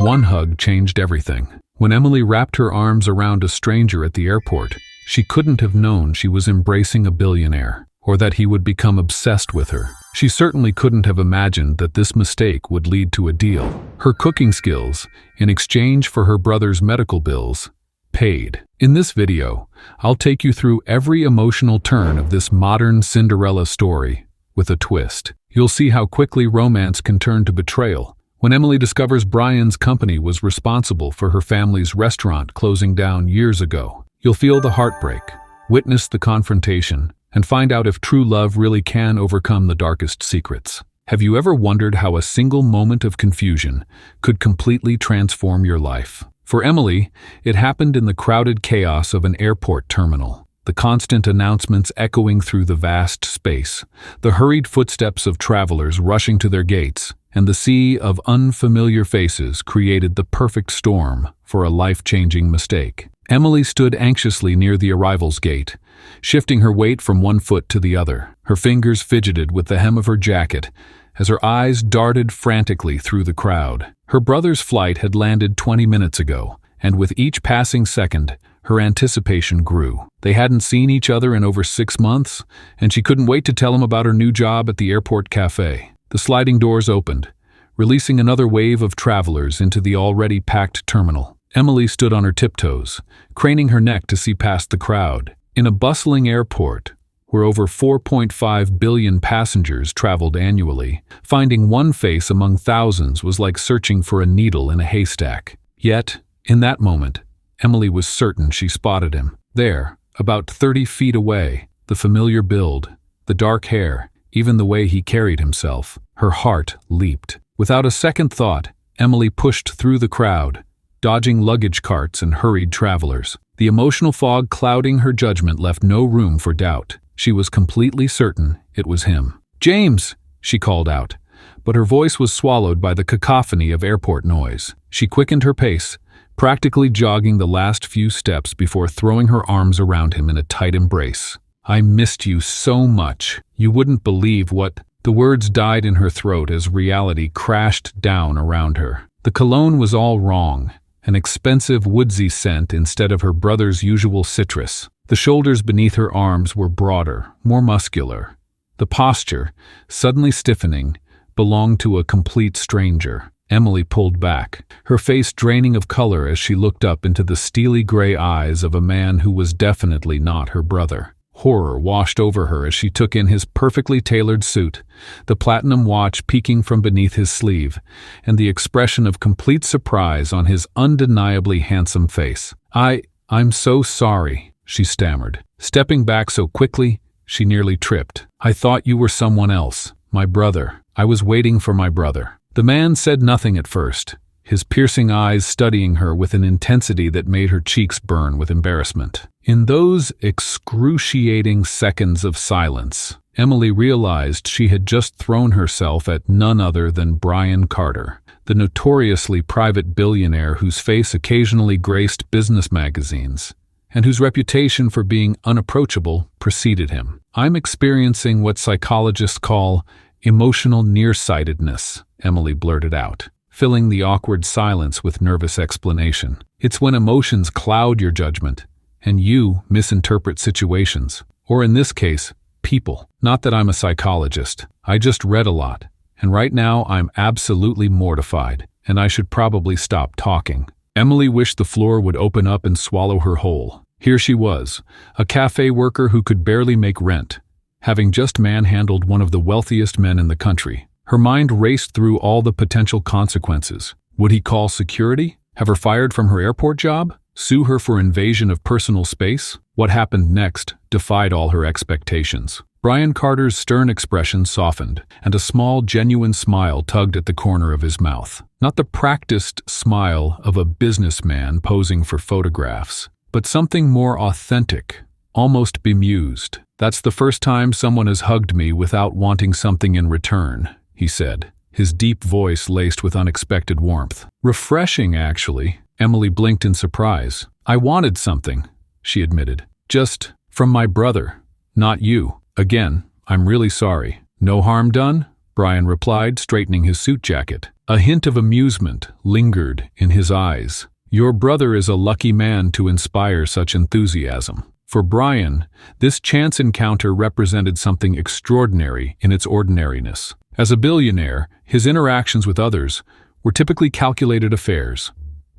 One hug changed everything. When Emily wrapped her arms around a stranger at the airport, she couldn't have known she was embracing a billionaire, or that he would become obsessed with her. She certainly couldn't have imagined that this mistake would lead to a deal. Her cooking skills, in exchange for her brother's medical bills, paid. In this video, I'll take you through every emotional turn of this modern Cinderella story with a twist. You'll see how quickly romance can turn to betrayal. When Emily discovers Brian's company was responsible for her family's restaurant closing down years ago, you'll feel the heartbreak, witness the confrontation, and find out if true love really can overcome the darkest secrets. Have you ever wondered how a single moment of confusion could completely transform your life? For Emily, it happened in the crowded chaos of an airport terminal. The constant announcements echoing through the vast space, the hurried footsteps of travelers rushing to their gates, and the sea of unfamiliar faces created the perfect storm for a life-changing mistake. Emily stood anxiously near the arrivals gate, shifting her weight from one foot to the other. Her fingers fidgeted with the hem of her jacket as her eyes darted frantically through the crowd. Her brother's flight had landed 20 minutes ago, and with each passing second, her anticipation grew. They hadn't seen each other in over 6 months, and she couldn't wait to tell him about her new job at the airport cafe. The sliding doors opened, releasing another wave of travelers into the already packed terminal. Emily stood on her tiptoes, craning her neck to see past the crowd. In a bustling airport, where over 4.5 billion passengers traveled annually, finding one face among thousands was like searching for a needle in a haystack. Yet, in that moment, Emily was certain she spotted him. There, about 30 feet away, the familiar build, the dark hair, even the way he carried himself. Her heart leaped. Without a second thought, Emily pushed through the crowd, dodging luggage carts and hurried travelers. The emotional fog clouding her judgment left no room for doubt. She was completely certain it was him. "James!" she called out, but her voice was swallowed by the cacophony of airport noise. She quickened her pace, practically jogging the last few steps before throwing her arms around him in a tight embrace. "I missed you so much. You wouldn't believe what—" The words died in her throat as reality crashed down around her. The cologne was all wrong, an expensive woodsy scent instead of her brother's usual citrus. The shoulders beneath her arms were broader, more muscular. The posture, suddenly stiffening, belonged to a complete stranger. Emily pulled back, her face draining of color as she looked up into the steely gray eyes of a man who was definitely not her brother. Horror washed over her as she took in his perfectly tailored suit, the platinum watch peeking from beneath his sleeve, and the expression of complete surprise on his undeniably handsome face. I'm so sorry," she stammered, stepping back so quickly she nearly tripped. "I thought you were someone else. My brother. I was waiting for my brother." The man said nothing at first, his piercing eyes studying her with an intensity that made her cheeks burn with embarrassment. In those excruciating seconds of silence, Emily realized she had just thrown herself at none other than Brian Carter, the notoriously private billionaire whose face occasionally graced business magazines, and whose reputation for being unapproachable preceded him. "I'm experiencing what psychologists call emotional nearsightedness," Emily blurted out, filling the awkward silence with nervous explanation. "It's when emotions cloud your judgment, and you misinterpret situations, or in this case, people. Not that I'm a psychologist. I just read a lot, and right now I'm absolutely mortified, and I should probably stop talking." Emily wished the floor would open up and swallow her whole. Here she was, a cafe worker who could barely make rent, having just manhandled one of the wealthiest men in the country. Her mind raced through all the potential consequences. Would he call security? Have her fired from her airport job? Sue her for invasion of personal space? What happened next defied all her expectations. Brian Carter's stern expression softened, and a small, genuine smile tugged at the corner of his mouth. Not the practiced smile of a businessman posing for photographs, but something more authentic, almost bemused. "That's the first time someone has hugged me without wanting something in return," he said, his deep voice laced with unexpected warmth. "Refreshing, actually." Emily blinked in surprise. "I wanted something," she admitted. "Just from my brother, not you. Again, I'm really sorry." "No harm done?" Brian replied, straightening his suit jacket. A hint of amusement lingered in his eyes. Your brother is a lucky man to inspire such enthusiasm. For Brian, this chance encounter represented something extraordinary in its ordinariness. As a billionaire, his interactions with others were typically calculated affairs,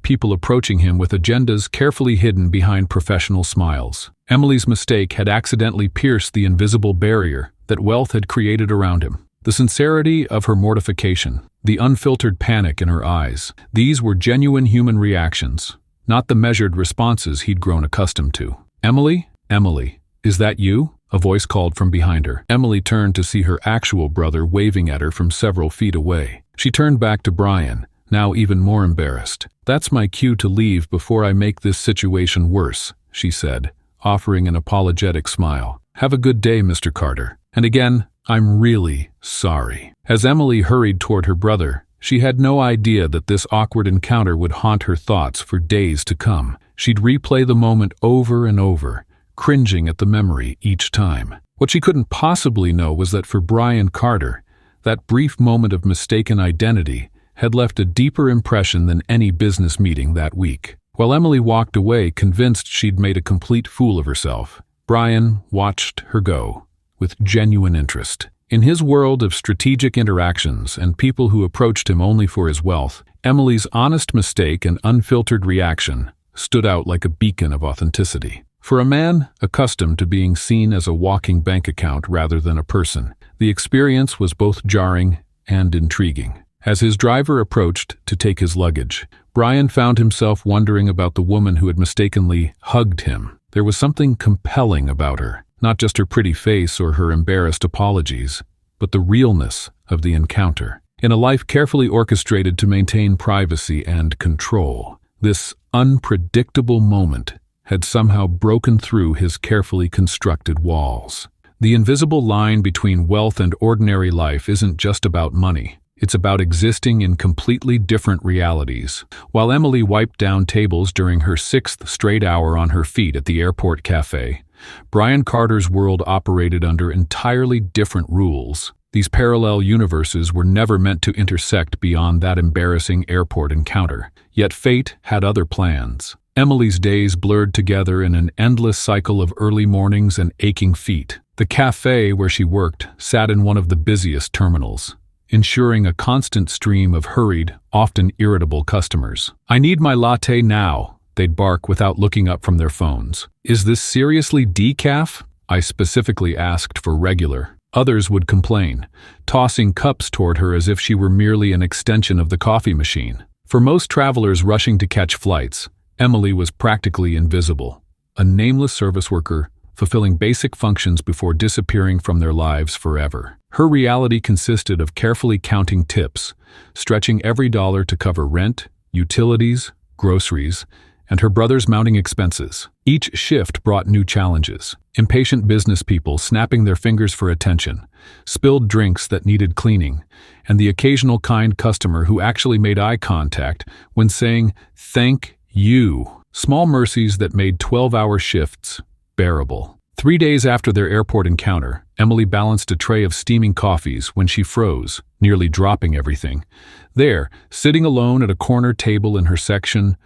people approaching him with agendas carefully hidden behind professional smiles. Emily's mistake had accidentally pierced the invisible barrier that wealth had created around him. The sincerity of her mortification, the unfiltered panic in her eyes, these were genuine human reactions, not the measured responses he'd grown accustomed to. "Emily? Emily, is that you?" A voice called from behind her. Emily turned to see her actual brother waving at her from several feet away. She turned back to Brian, now even more embarrassed. "That's my cue to leave before I make this situation worse," she said, offering an apologetic smile. "Have a good day, Mr. Carter. And again, I'm really sorry." As Emily hurried toward her brother, she had no idea that this awkward encounter would haunt her thoughts for days to come. She'd replay the moment over and over, cringing at the memory each time. What she couldn't possibly know was that for Brian Carter, that brief moment of mistaken identity had left a deeper impression than any business meeting that week. While Emily walked away, convinced she'd made a complete fool of herself, Brian watched her go with genuine interest. In his world of strategic interactions and people who approached him only for his wealth, Emily's honest mistake and unfiltered reaction stood out like a beacon of authenticity. For a man accustomed to being seen as a walking bank account rather than a person, the experience was both jarring and intriguing. As his driver approached to take his luggage, Brian found himself wondering about the woman who had mistakenly hugged him. There was something compelling about her. Not just her pretty face or her embarrassed apologies, but the realness of the encounter. In a life carefully orchestrated to maintain privacy and control, this unpredictable moment had somehow broken through his carefully constructed walls. The invisible line between wealth and ordinary life isn't just about money. It's about existing in completely different realities. While Emily wiped down tables during her 6th straight hour on her feet at the airport cafe, Brian Carter's world operated under entirely different rules. These parallel universes were never meant to intersect beyond that embarrassing airport encounter. Yet fate had other plans. Emily's days blurred together in an endless cycle of early mornings and aching feet. The cafe where she worked sat in one of the busiest terminals, ensuring a constant stream of hurried, often irritable customers. "I need my latte now," they'd bark without looking up from their phones. "Is this seriously decaf?" I specifically asked for regular. Others would complain, tossing cups toward her as if she were merely an extension of the coffee machine. For most travelers rushing to catch flights, Emily was practically invisible, a nameless service worker fulfilling basic functions before disappearing from their lives forever. Her reality consisted of carefully counting tips, stretching every dollar to cover rent, utilities, groceries, and her brother's mounting expenses. Each shift brought new challenges. Impatient business people snapping their fingers for attention, spilled drinks that needed cleaning, and the occasional kind customer who actually made eye contact when saying, "Thank you." Small mercies that made 12-hour shifts bearable. 3 days after their airport encounter, Emily balanced a tray of steaming coffees when she froze, nearly dropping everything. There, sitting alone at a corner table in her section,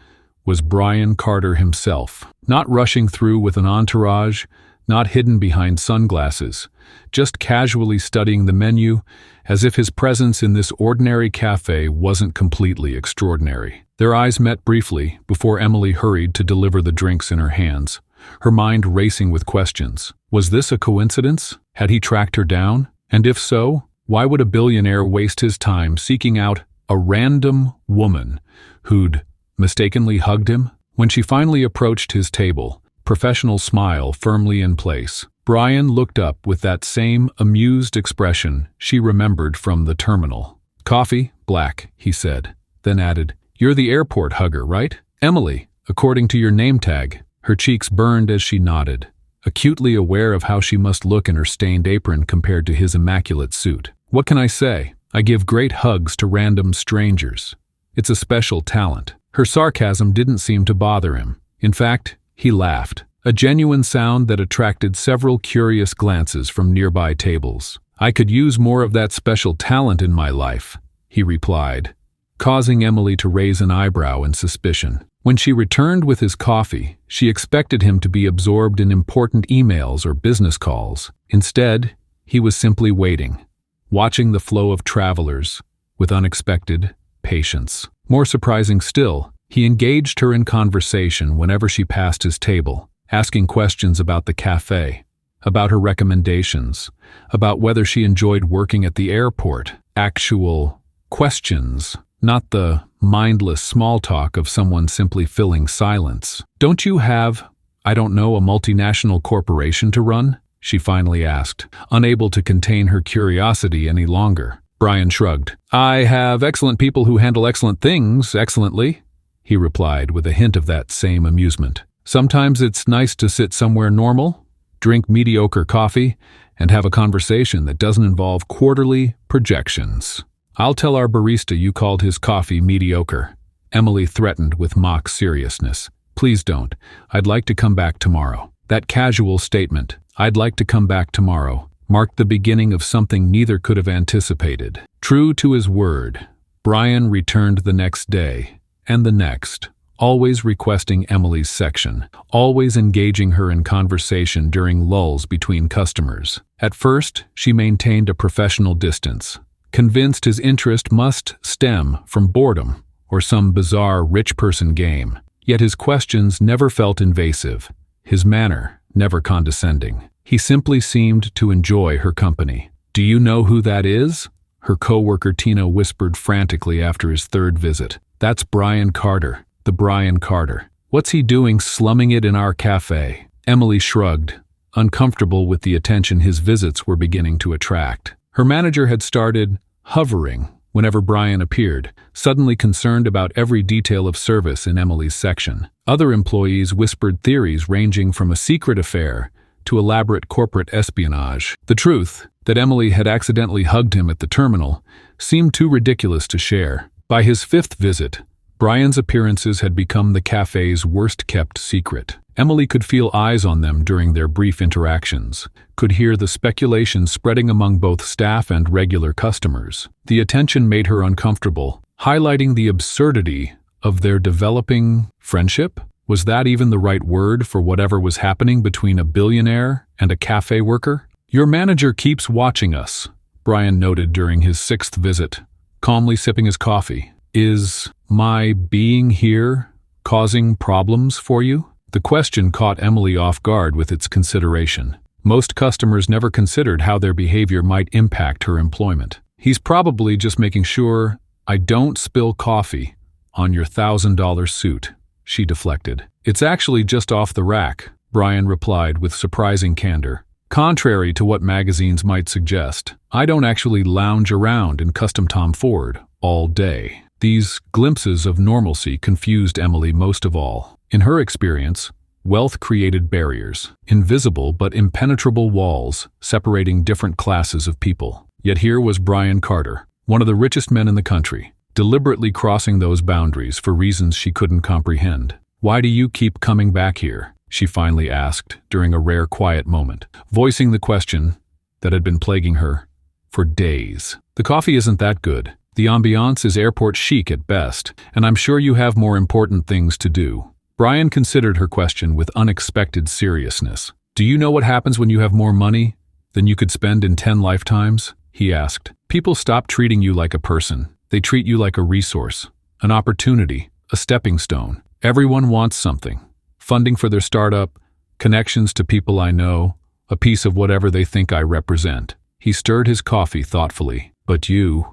was Brian Carter himself, not rushing through with an entourage, not hidden behind sunglasses, just casually studying the menu as if his presence in this ordinary cafe wasn't completely extraordinary. Their eyes met briefly before Emily hurried to deliver the drinks in her hands, her mind racing with questions. Was this a coincidence? Had he tracked her down? And if so, why would a billionaire waste his time seeking out a random woman who'd mistakenly hugged him? When she finally approached his table, professional smile firmly in place, Brian looked up with that same amused expression she remembered from the terminal. "Coffee, black," he said, then added, "You're the airport hugger, right? Emily, according to your name tag." Her cheeks burned as she nodded, acutely aware of how she must look in her stained apron compared to his immaculate suit. "What can I say? I give great hugs to random strangers. It's a special talent." Her sarcasm didn't seem to bother him. In fact, he laughed, a genuine sound that attracted several curious glances from nearby tables. "I could use more of that special talent in my life," he replied, causing Emily to raise an eyebrow in suspicion. When she returned with his coffee, she expected him to be absorbed in important emails or business calls. Instead, he was simply waiting, watching the flow of travelers with unexpected patience. More surprising still, he engaged her in conversation whenever she passed his table, asking questions about the cafe, about her recommendations, about whether she enjoyed working at the airport. Actual questions, not the mindless small talk of someone simply filling silence. "Don't you have, I don't know, a multinational corporation to run?" she finally asked, unable to contain her curiosity any longer. Brian shrugged. "I have excellent people who handle excellent things excellently," he replied with a hint of that same amusement. "Sometimes it's nice to sit somewhere normal, drink mediocre coffee, and have a conversation that doesn't involve quarterly projections." "I'll tell our barista you called his coffee mediocre," Emily threatened with mock seriousness. "Please don't. I'd like to come back tomorrow." That casual statement, "I'd like to come back tomorrow," marked the beginning of something neither could have anticipated. True to his word, Brian returned the next day, and the next, always requesting Emily's section, always engaging her in conversation during lulls between customers. At first, she maintained a professional distance, convinced his interest must stem from boredom or some bizarre rich person game. Yet his questions never felt invasive, his manner never condescending. He simply seemed to enjoy her company. "Do you know who that is?" her coworker Tina whispered frantically after his third visit. "That's Brian Carter, the Brian Carter. What's he doing slumming it in our cafe?" Emily shrugged, uncomfortable with the attention his visits were beginning to attract. Her manager had started hovering whenever Brian appeared, suddenly concerned about every detail of service in Emily's section. Other employees whispered theories ranging from a secret affair to elaborate corporate espionage. The truth, that Emily had accidentally hugged him at the terminal, seemed too ridiculous to share. By his fifth visit, Brian's appearances had become the cafe's worst-kept secret. Emily could feel eyes on them during their brief interactions, could hear the speculation spreading among both staff and regular customers. The attention made her uncomfortable, highlighting the absurdity of their developing friendship. Was that even the right word for whatever was happening between a billionaire and a cafe worker? "Your manager keeps watching us," Brian noted during his sixth visit, calmly sipping his coffee. "Is my being here causing problems for you?" The question caught Emily off guard with its consideration. Most customers never considered how their behavior might impact her employment. "He's probably just making sure I don't spill coffee on your $1,000 suit," she deflected. "It's actually just off the rack," Brian replied with surprising candor. "Contrary to what magazines might suggest, I don't actually lounge around in custom Tom Ford all day." These glimpses of normalcy confused Emily most of all. In her experience, wealth created barriers, invisible but impenetrable walls separating different classes of people. Yet here was Brian Carter, one of the richest men in the country, deliberately crossing those boundaries for reasons she couldn't comprehend. "Why do you keep coming back here?" she finally asked during a rare quiet moment, voicing the question that had been plaguing her for days. "The coffee isn't that good. The ambiance is airport chic at best, and I'm sure you have more important things to do." Brian considered her question with unexpected seriousness. "Do you know what happens when you have more money than you could spend in 10 lifetimes?" he asked. "People stop treating you like a person. They treat you like a resource, an opportunity, a stepping stone. Everyone wants something. Funding for their startup, connections to people I know, a piece of whatever they think I represent." He stirred his coffee thoughtfully. "But you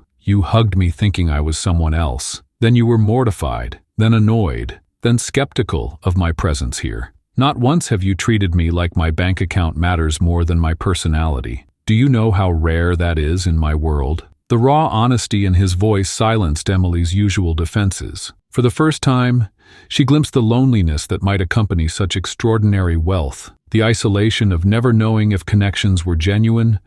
hugged me thinking I was someone else. Then you were mortified, then annoyed, then skeptical of my presence here. Not once have you treated me like my bank account matters more than my personality. Do you know how rare that is in my world?" The raw honesty in his voice silenced Emily's usual defenses. For the first time, she glimpsed the loneliness that might accompany such extraordinary wealth, the isolation of never knowing if connections were genuine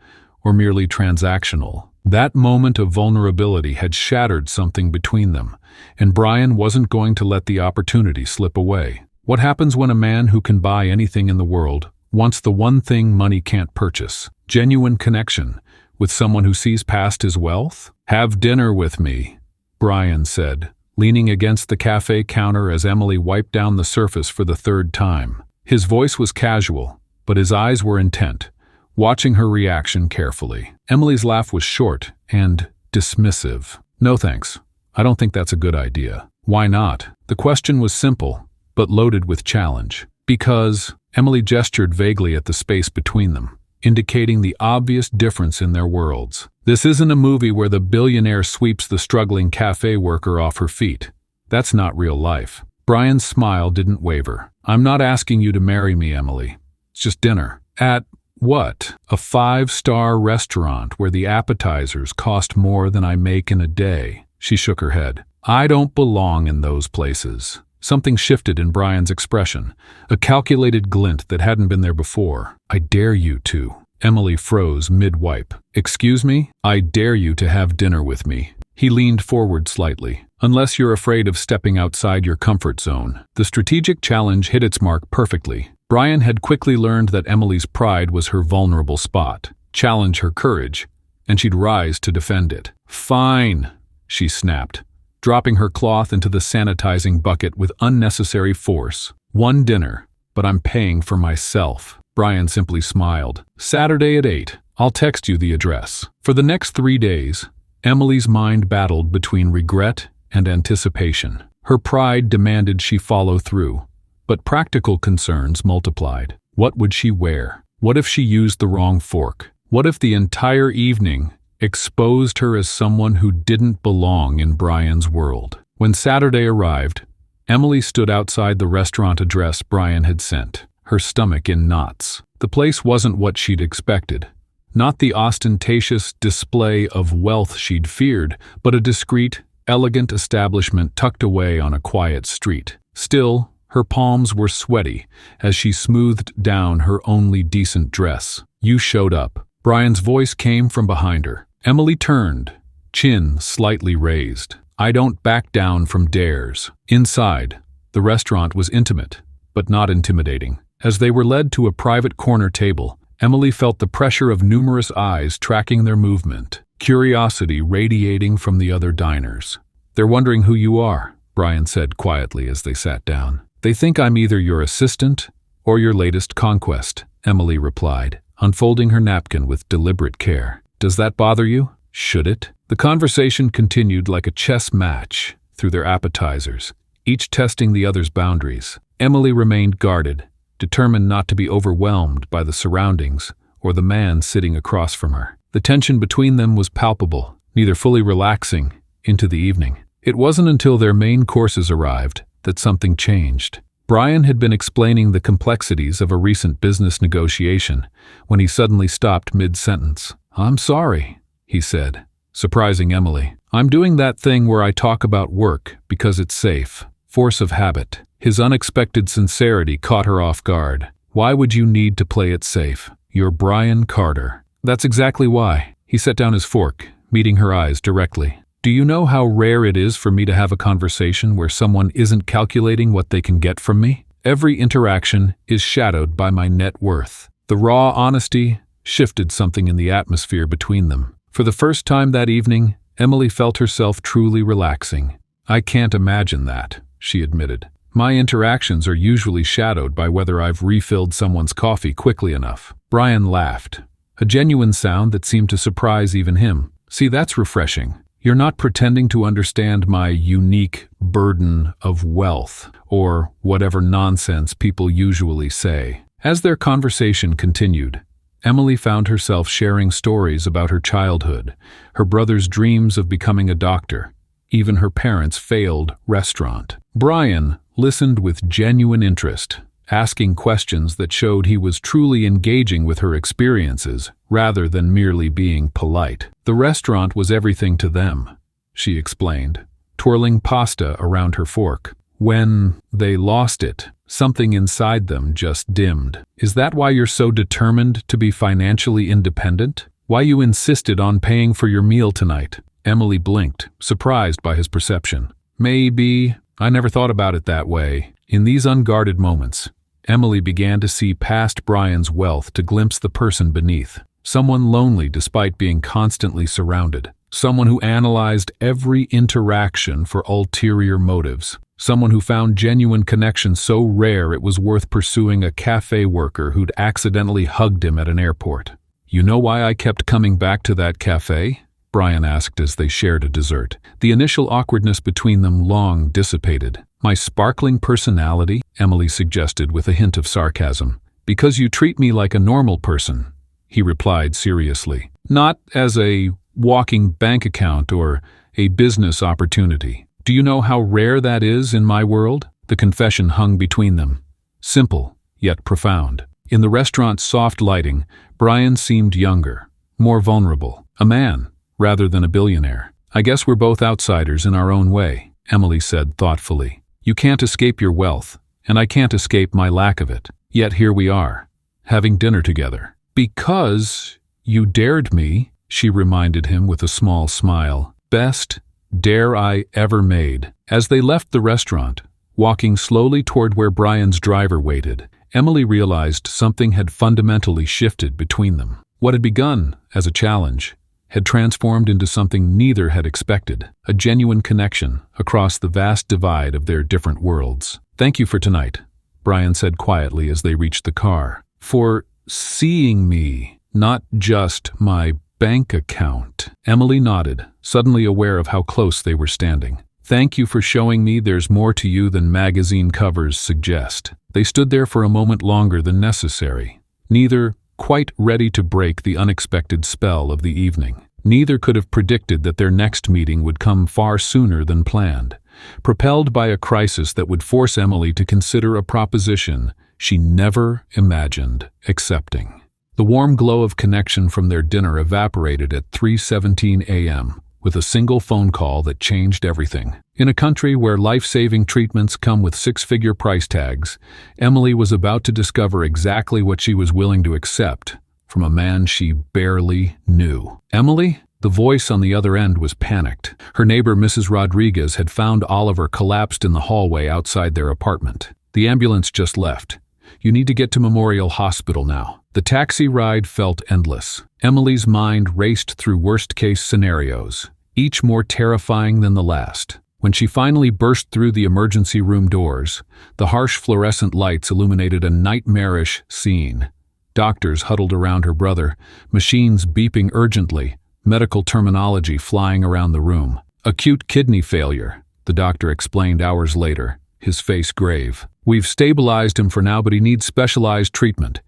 or merely transactional. That moment of vulnerability had shattered something between them, and Brian wasn't going to let the opportunity slip away. What happens when a man who can buy anything in the world wants the one thing money can't purchase? Genuine connection with someone who sees past his wealth? "Have dinner with me," Brian said, leaning against the cafe counter as Emily wiped down the surface for the third time. His voice was casual, but his eyes were intent, watching her reaction carefully. Emily's laugh was short and dismissive. "No thanks. I don't think that's a good idea." "Why not?" The question was simple, but loaded with challenge. "Because," Emily gestured vaguely at the space between them, indicating the obvious difference in their worlds. "This isn't a movie where the billionaire sweeps the struggling cafe worker off her feet. That's not real life." Brian's smile didn't waver. "I'm not asking you to marry me, Emily. It's just dinner." "At what?" "A 5-star restaurant where the appetizers cost more than I make in a day." She shook her head. "I don't belong in those places." Something shifted in Brian's expression, a calculated glint that hadn't been there before. "I dare you to." Emily froze mid-wipe. "Excuse me? I dare you to have dinner with me." He leaned forward slightly. "Unless you're afraid of stepping outside your comfort zone." The strategic challenge hit its mark perfectly. Brian had quickly learned that Emily's pride was her vulnerable spot. Challenge her courage, and she'd rise to defend it. "Fine," she snapped, dropping her cloth into the sanitizing bucket with unnecessary force. "One dinner, but I'm paying for myself." Brian simply smiled. "Saturday at 8. I'll text you the address." For the next 3 days, Emily's mind battled between regret and anticipation. Her pride demanded she follow through, but practical concerns multiplied. What would she wear? What if she used the wrong fork? What if the entire evening exposed her as someone who didn't belong in Brian's world? When Saturday arrived, Emily stood outside the restaurant address Brian had sent, her stomach in knots. The place wasn't what she'd expected. Not the ostentatious display of wealth she'd feared, but a discreet, elegant establishment tucked away on a quiet street. Still, her palms were sweaty as she smoothed down her only decent dress. "You showed up." Brian's voice came from behind her. Emily turned, chin slightly raised. "I don't back down from dares." Inside, the restaurant was intimate, but not intimidating. As they were led to a private corner table, Emily felt the pressure of numerous eyes tracking their movement, curiosity radiating from the other diners. "They're wondering who you are," Brian said quietly as they sat down. "They think I'm either your assistant or your latest conquest," Emily replied, unfolding her napkin with deliberate care. "Does that bother you?" "Should it?" The conversation continued like a chess match through their appetizers, each testing the other's boundaries. Emily remained guarded, determined not to be overwhelmed by the surroundings or the man sitting across from her. The tension between them was palpable, neither fully relaxing into the evening. It wasn't until their main courses arrived that something changed. Brian had been explaining the complexities of a recent business negotiation when he suddenly stopped mid-sentence. "I'm sorry," he said, surprising Emily. "I'm doing that thing where I talk about work because it's safe. Force of habit." His unexpected sincerity caught her off guard. "Why would you need to play it safe? You're Brian Carter." "That's exactly why." He set down his fork, meeting her eyes directly. "Do you know how rare it is for me to have a conversation where someone isn't calculating what they can get from me? Every interaction is shadowed by my net worth." The raw honesty shifted something in the atmosphere between them. For the first time that evening, Emily felt herself truly relaxing. "I can't imagine that," she admitted. "My interactions are usually shadowed by whether I've refilled someone's coffee quickly enough." Brian laughed, a genuine sound that seemed to surprise even him. "See, that's refreshing. You're not pretending to understand my unique burden of wealth, or whatever nonsense people usually say." As their conversation continued, Emily found herself sharing stories about her childhood, her brother's dreams of becoming a doctor, even her parents' failed restaurant. Brian listened with genuine interest, asking questions that showed he was truly engaging with her experiences rather than merely being polite. "The restaurant was everything to them," she explained, twirling pasta around her fork. "When they lost it, something inside them just dimmed." "Is that why you're so determined to be financially independent? Why you insisted on paying for your meal tonight?" Emily blinked, surprised by his perception. "Maybe. I never thought about it that way." In these unguarded moments, Emily began to see past Brian's wealth to glimpse the person beneath. Someone lonely despite being constantly surrounded. someone who analyzed every interaction for ulterior motives, someone who found genuine connection so rare it was worth pursuing a cafe worker who'd accidentally hugged him at an airport. "You know why I kept coming back to that cafe?" Brian asked as they shared a dessert. The initial awkwardness between them long dissipated. "My sparkling personality," Emily suggested with a hint of sarcasm. "Because you treat me like a normal person," he replied seriously. "Not as a walking bank account or a business opportunity. Do you know how rare that is in my world?" The confession hung between them, simple yet profound. In the restaurant's soft lighting, Brian seemed younger, more vulnerable, a man rather than a billionaire. "I guess we're both outsiders in our own way," Emily said thoughtfully. "You can't escape your wealth, and I can't escape my lack of it. Yet here we are, having dinner together." "Because you dared me," she reminded him with a small smile. "Best dare I ever made." As they left the restaurant, walking slowly toward where Brian's driver waited, Emily realized something had fundamentally shifted between them. What had begun as a challenge had transformed into something neither had expected, a genuine connection across the vast divide of their different worlds. "Thank you for tonight," Brian said quietly as they reached the car. "For seeing me, not just my bank account." Emily nodded, suddenly aware of how close they were standing. "Thank you for showing me there's more to you than magazine covers suggest." They stood there for a moment longer than necessary, neither quite ready to break the unexpected spell of the evening. Neither could have predicted that their next meeting would come far sooner than planned, propelled by a crisis that would force Emily to consider a proposition she never imagined accepting. The warm glow of connection from their dinner evaporated at 3:17 a.m., with a single phone call that changed everything. In a country where life-saving treatments come with six-figure price tags, Emily was about to discover exactly what she was willing to accept from a man she barely knew. "Emily?" The voice on the other end was panicked. Her neighbor, Mrs. Rodriguez, had found Oliver collapsed in the hallway outside their apartment. "The ambulance just left. You need to get to Memorial Hospital now." The taxi ride felt endless. Emily's mind raced through worst-case scenarios, each more terrifying than the last. When she finally burst through the emergency room doors, the harsh fluorescent lights illuminated a nightmarish scene. Doctors huddled around her brother, machines beeping urgently, medical terminology flying around the room. "Acute kidney failure," the doctor explained hours later, his face grave. "We've stabilized him for now, but he needs specialized treatment.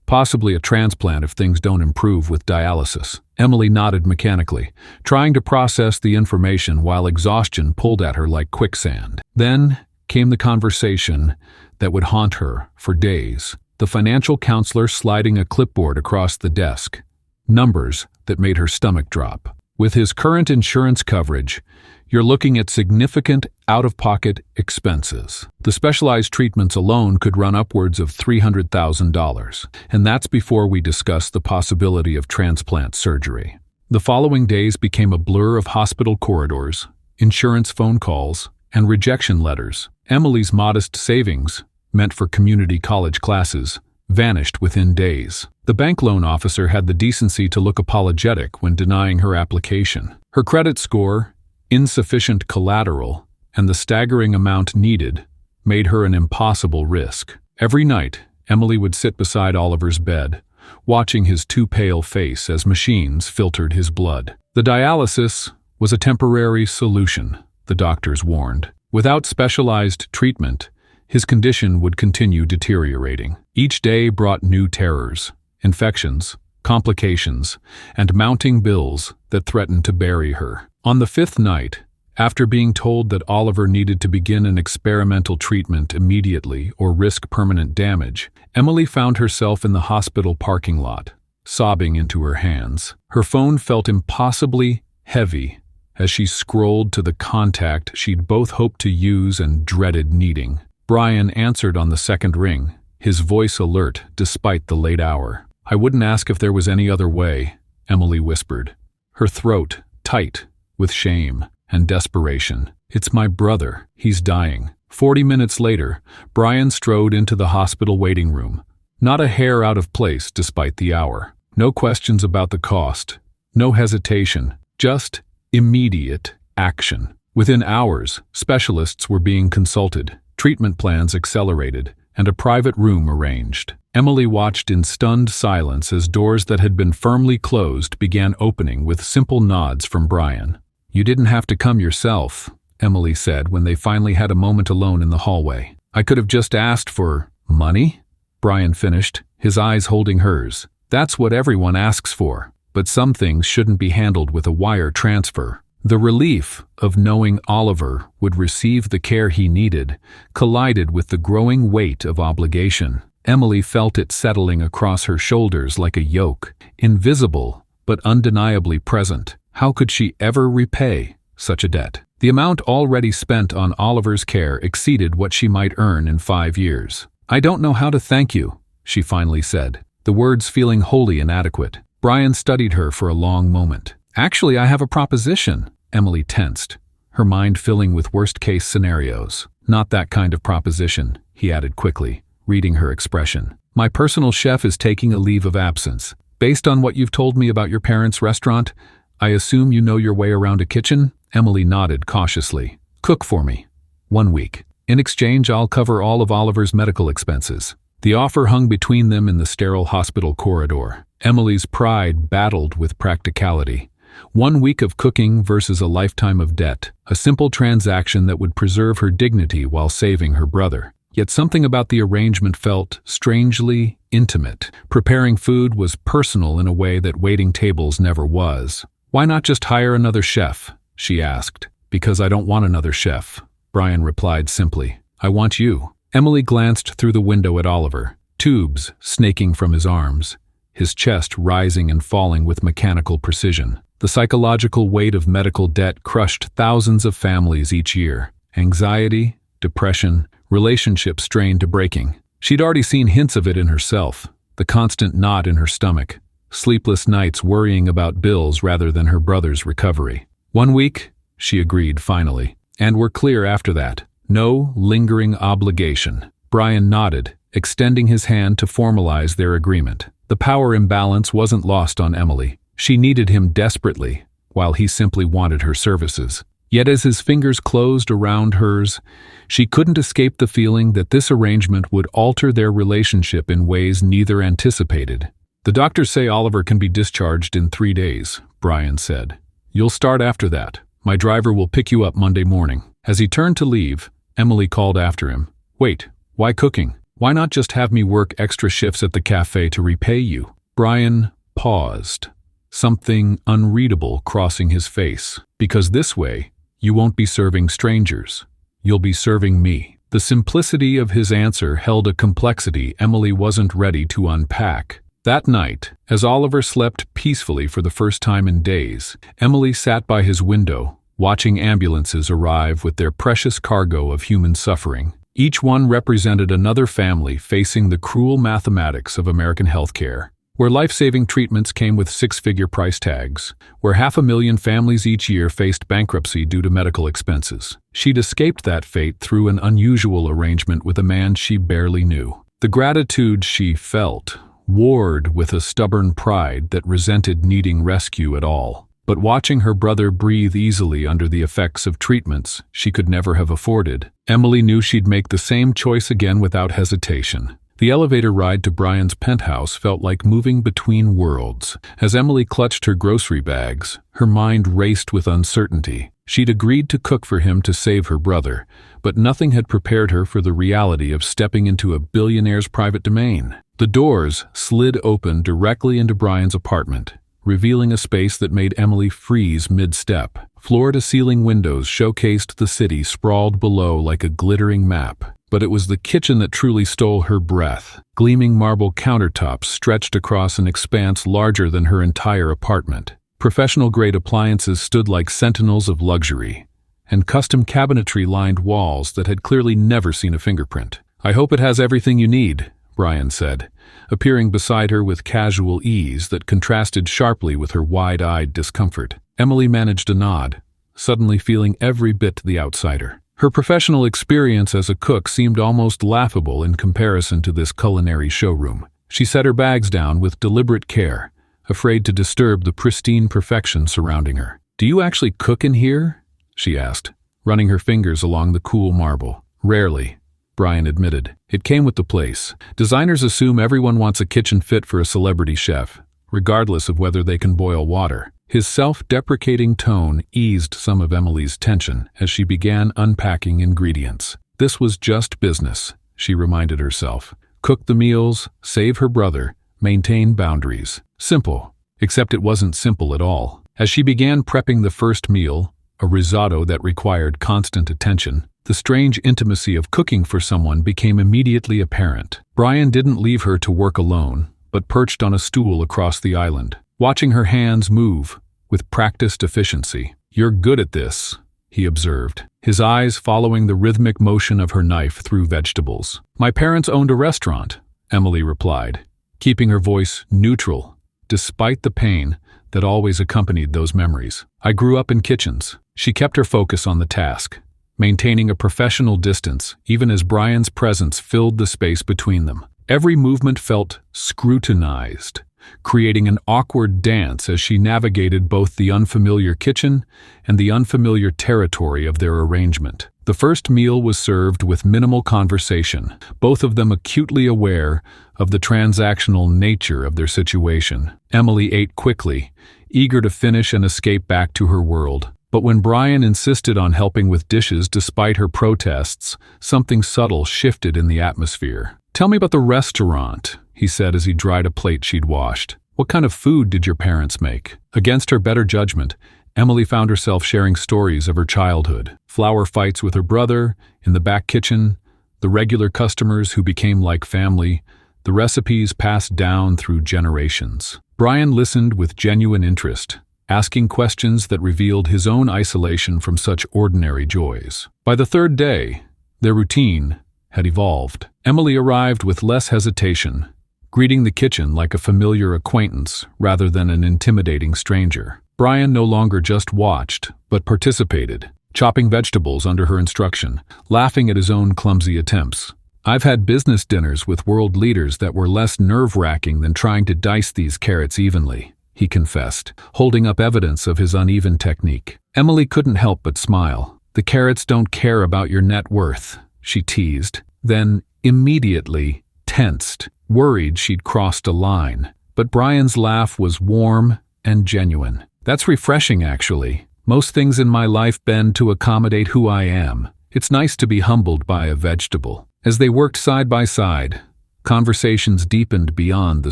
Possibly a transplant if things don't improve with dialysis." Emily nodded mechanically, trying to process the information while exhaustion pulled at her like quicksand. Then came the conversation that would haunt her for days. The financial counselor sliding a clipboard across the desk. Numbers that made her stomach drop. "With his current insurance coverage, you're looking at significant out-of-pocket expenses. The specialized treatments alone could run upwards of $300,000, and that's before we discuss the possibility of transplant surgery." The following days became a blur of hospital corridors, insurance phone calls, and rejection letters. Emily's modest savings, meant for community college classes, vanished within days. The bank loan officer had the decency to look apologetic when denying her application. Her credit score, insufficient collateral, and the staggering amount needed made her an impossible risk. Every night, Emily would sit beside Oliver's bed, watching his too pale face as machines filtered his blood. The dialysis was a temporary solution, the doctors warned. Without specialized treatment, his condition would continue deteriorating. Each day brought new terrors, infections, complications, and mounting bills that threatened to bury her. On the fifth night, after being told that Oliver needed to begin an experimental treatment immediately or risk permanent damage, Emily found herself in the hospital parking lot, sobbing into her hands. Her phone felt impossibly heavy as she scrolled to the contact she'd both hoped to use and dreaded needing. Brian answered on the second ring, his voice alert despite the late hour. "I wouldn't ask if there was any other way," Emily whispered, her throat tight with shame and desperation. "It's my brother. He's dying." 40 minutes later, Brian strode into the hospital waiting room, not a hair out of place despite the hour. No questions about the cost, no hesitation, just immediate action. Within hours, specialists were being consulted, treatment plans accelerated, and a private room arranged. Emily watched in stunned silence as doors that had been firmly closed began opening with simple nods from Brian. "You didn't have to come yourself," Emily said when they finally had a moment alone in the hallway. "I could have just asked for money," Brian finished, his eyes holding hers. "That's what everyone asks for, but some things shouldn't be handled with a wire transfer." The relief of knowing Oliver would receive the care he needed collided with the growing weight of obligation. Emily felt it settling across her shoulders like a yoke, invisible but undeniably present. How could she ever repay such a debt? The amount already spent on Oliver's care exceeded what she might earn in 5 years. "I don't know how to thank you," she finally said, the words feeling wholly inadequate. Brian studied her for a long moment. "Actually, I have a proposition." Emily tensed, her mind filling with worst-case scenarios. "Not that kind of proposition," he added quickly, reading her expression. "My personal chef is taking a leave of absence. Based on what you've told me about your parents' restaurant, I assume you know your way around a kitchen?" Emily nodded cautiously. "Cook for me. 1 week. In exchange, I'll cover all of Oliver's medical expenses." The offer hung between them in the sterile hospital corridor. Emily's pride battled with practicality. 1 week of cooking versus a lifetime of debt, a simple transaction that would preserve her dignity while saving her brother. Yet something about the arrangement felt strangely intimate. Preparing food was personal in a way that waiting tables never was. "Why not just hire another chef?" she asked. "Because I don't want another chef," Brian replied simply. "I want you." Emily glanced through the window at Oliver, tubes snaking from his arms, his chest rising and falling with mechanical precision. The psychological weight of medical debt crushed thousands of families each year. Anxiety, depression, relationship strained to breaking. She'd already seen hints of it in herself, the constant knot in her stomach, sleepless nights worrying about bills rather than her brother's recovery. 1 week, she agreed finally, and were clear after that. No lingering obligation. Brian nodded, extending his hand to formalize their agreement. The power imbalance wasn't lost on Emily. She needed him desperately, while he simply wanted her services. Yet as his fingers closed around hers, she couldn't escape the feeling that this arrangement would alter their relationship in ways neither anticipated. "The doctors say Oliver can be discharged in 3 days, Brian said. "You'll start after that. My driver will pick you up Monday morning." As he turned to leave, Emily called after him. "Wait, why cooking? Why not just have me work extra shifts at the cafe to repay you?" Brian paused, something unreadable crossing his face. "Because this way, you won't be serving strangers. You'll be serving me." The simplicity of his answer held a complexity Emily wasn't ready to unpack. That night, as Oliver slept peacefully for the first time in days, Emily sat by his window, watching ambulances arrive with their precious cargo of human suffering. Each one represented another family facing the cruel mathematics of American healthcare, where life-saving treatments came with 6-figure price tags, where 500,000 families each year faced bankruptcy due to medical expenses. She'd escaped that fate through an unusual arrangement with a man she barely knew. The gratitude she felt warred with a stubborn pride that resented needing rescue at all. But watching her brother breathe easily under the effects of treatments she could never have afforded, Emily knew she'd make the same choice again without hesitation. The elevator ride to Brian's penthouse felt like moving between worlds. As Emily clutched her grocery bags, her mind raced with uncertainty. She'd agreed to cook for him to save her brother, but nothing had prepared her for the reality of stepping into a billionaire's private domain. The doors slid open directly into Brian's apartment, revealing a space that made Emily freeze mid-step. Floor-to-ceiling windows showcased the city sprawled below like a glittering map. But it was the kitchen that truly stole her breath. Gleaming marble countertops stretched across an expanse larger than her entire apartment. Professional-grade appliances stood like sentinels of luxury, and custom cabinetry lined walls that had clearly never seen a fingerprint. "I hope it has everything you need," Brian said, appearing beside her with casual ease that contrasted sharply with her wide-eyed discomfort. Emily managed a nod, suddenly feeling every bit the outsider. Her professional experience as a cook seemed almost laughable in comparison to this culinary showroom. She set her bags down with deliberate care, afraid to disturb the pristine perfection surrounding her. "Do you actually cook in here?" she asked, running her fingers along the cool marble. "Rarely," Brian admitted. "It came with the place. Designers assume everyone wants a kitchen fit for a celebrity chef, regardless of whether they can boil water." His self-deprecating tone eased some of Emily's tension as she began unpacking ingredients. This was just business, she reminded herself. Cook the meals, save her brother, maintain boundaries. Simple. Except it wasn't simple at all. As she began prepping the first meal, a risotto that required constant attention, the strange intimacy of cooking for someone became immediately apparent. Brian didn't leave her to work alone, but perched on a stool across the island, watching her hands move with practiced efficiency. "You're good at this," he observed, his eyes following the rhythmic motion of her knife through vegetables. "My parents owned a restaurant," Emily replied, keeping her voice neutral, despite the pain that always accompanied those memories. "I grew up in kitchens." She kept her focus on the task, maintaining a professional distance even as Brian's presence filled the space between them. Every movement felt scrutinized, creating an awkward dance as she navigated both the unfamiliar kitchen and the unfamiliar territory of their arrangement. The first meal was served with minimal conversation, both of them acutely aware of the transactional nature of their situation. Emily ate quickly, eager to finish and escape back to her world. But when Brian insisted on helping with dishes despite her protests, something subtle shifted in the atmosphere. "Tell me about the restaurant," he said as he dried a plate she'd washed. "What kind of food did your parents make?" Against her better judgment, Emily found herself sharing stories of her childhood. Flour fights with her brother, in the back kitchen, the regular customers who became like family, the recipes passed down through generations. Brian listened with genuine interest, asking questions that revealed his own isolation from such ordinary joys. By the third day, their routine had evolved. Emily arrived with less hesitation, greeting the kitchen like a familiar acquaintance rather than an intimidating stranger. Brian no longer just watched, but participated, chopping vegetables under her instruction, laughing at his own clumsy attempts. "I've had business dinners with world leaders that were less nerve-wracking than trying to dice these carrots evenly," he confessed, holding up evidence of his uneven technique. Emily couldn't help but smile. "The carrots don't care about your net worth," she teased, then immediately tensed, worried she'd crossed a line. But Brian's laugh was warm and genuine. "That's refreshing, actually. Most things in my life bend to accommodate who I am. It's nice to be humbled by a vegetable." As they worked side by side, conversations deepened beyond the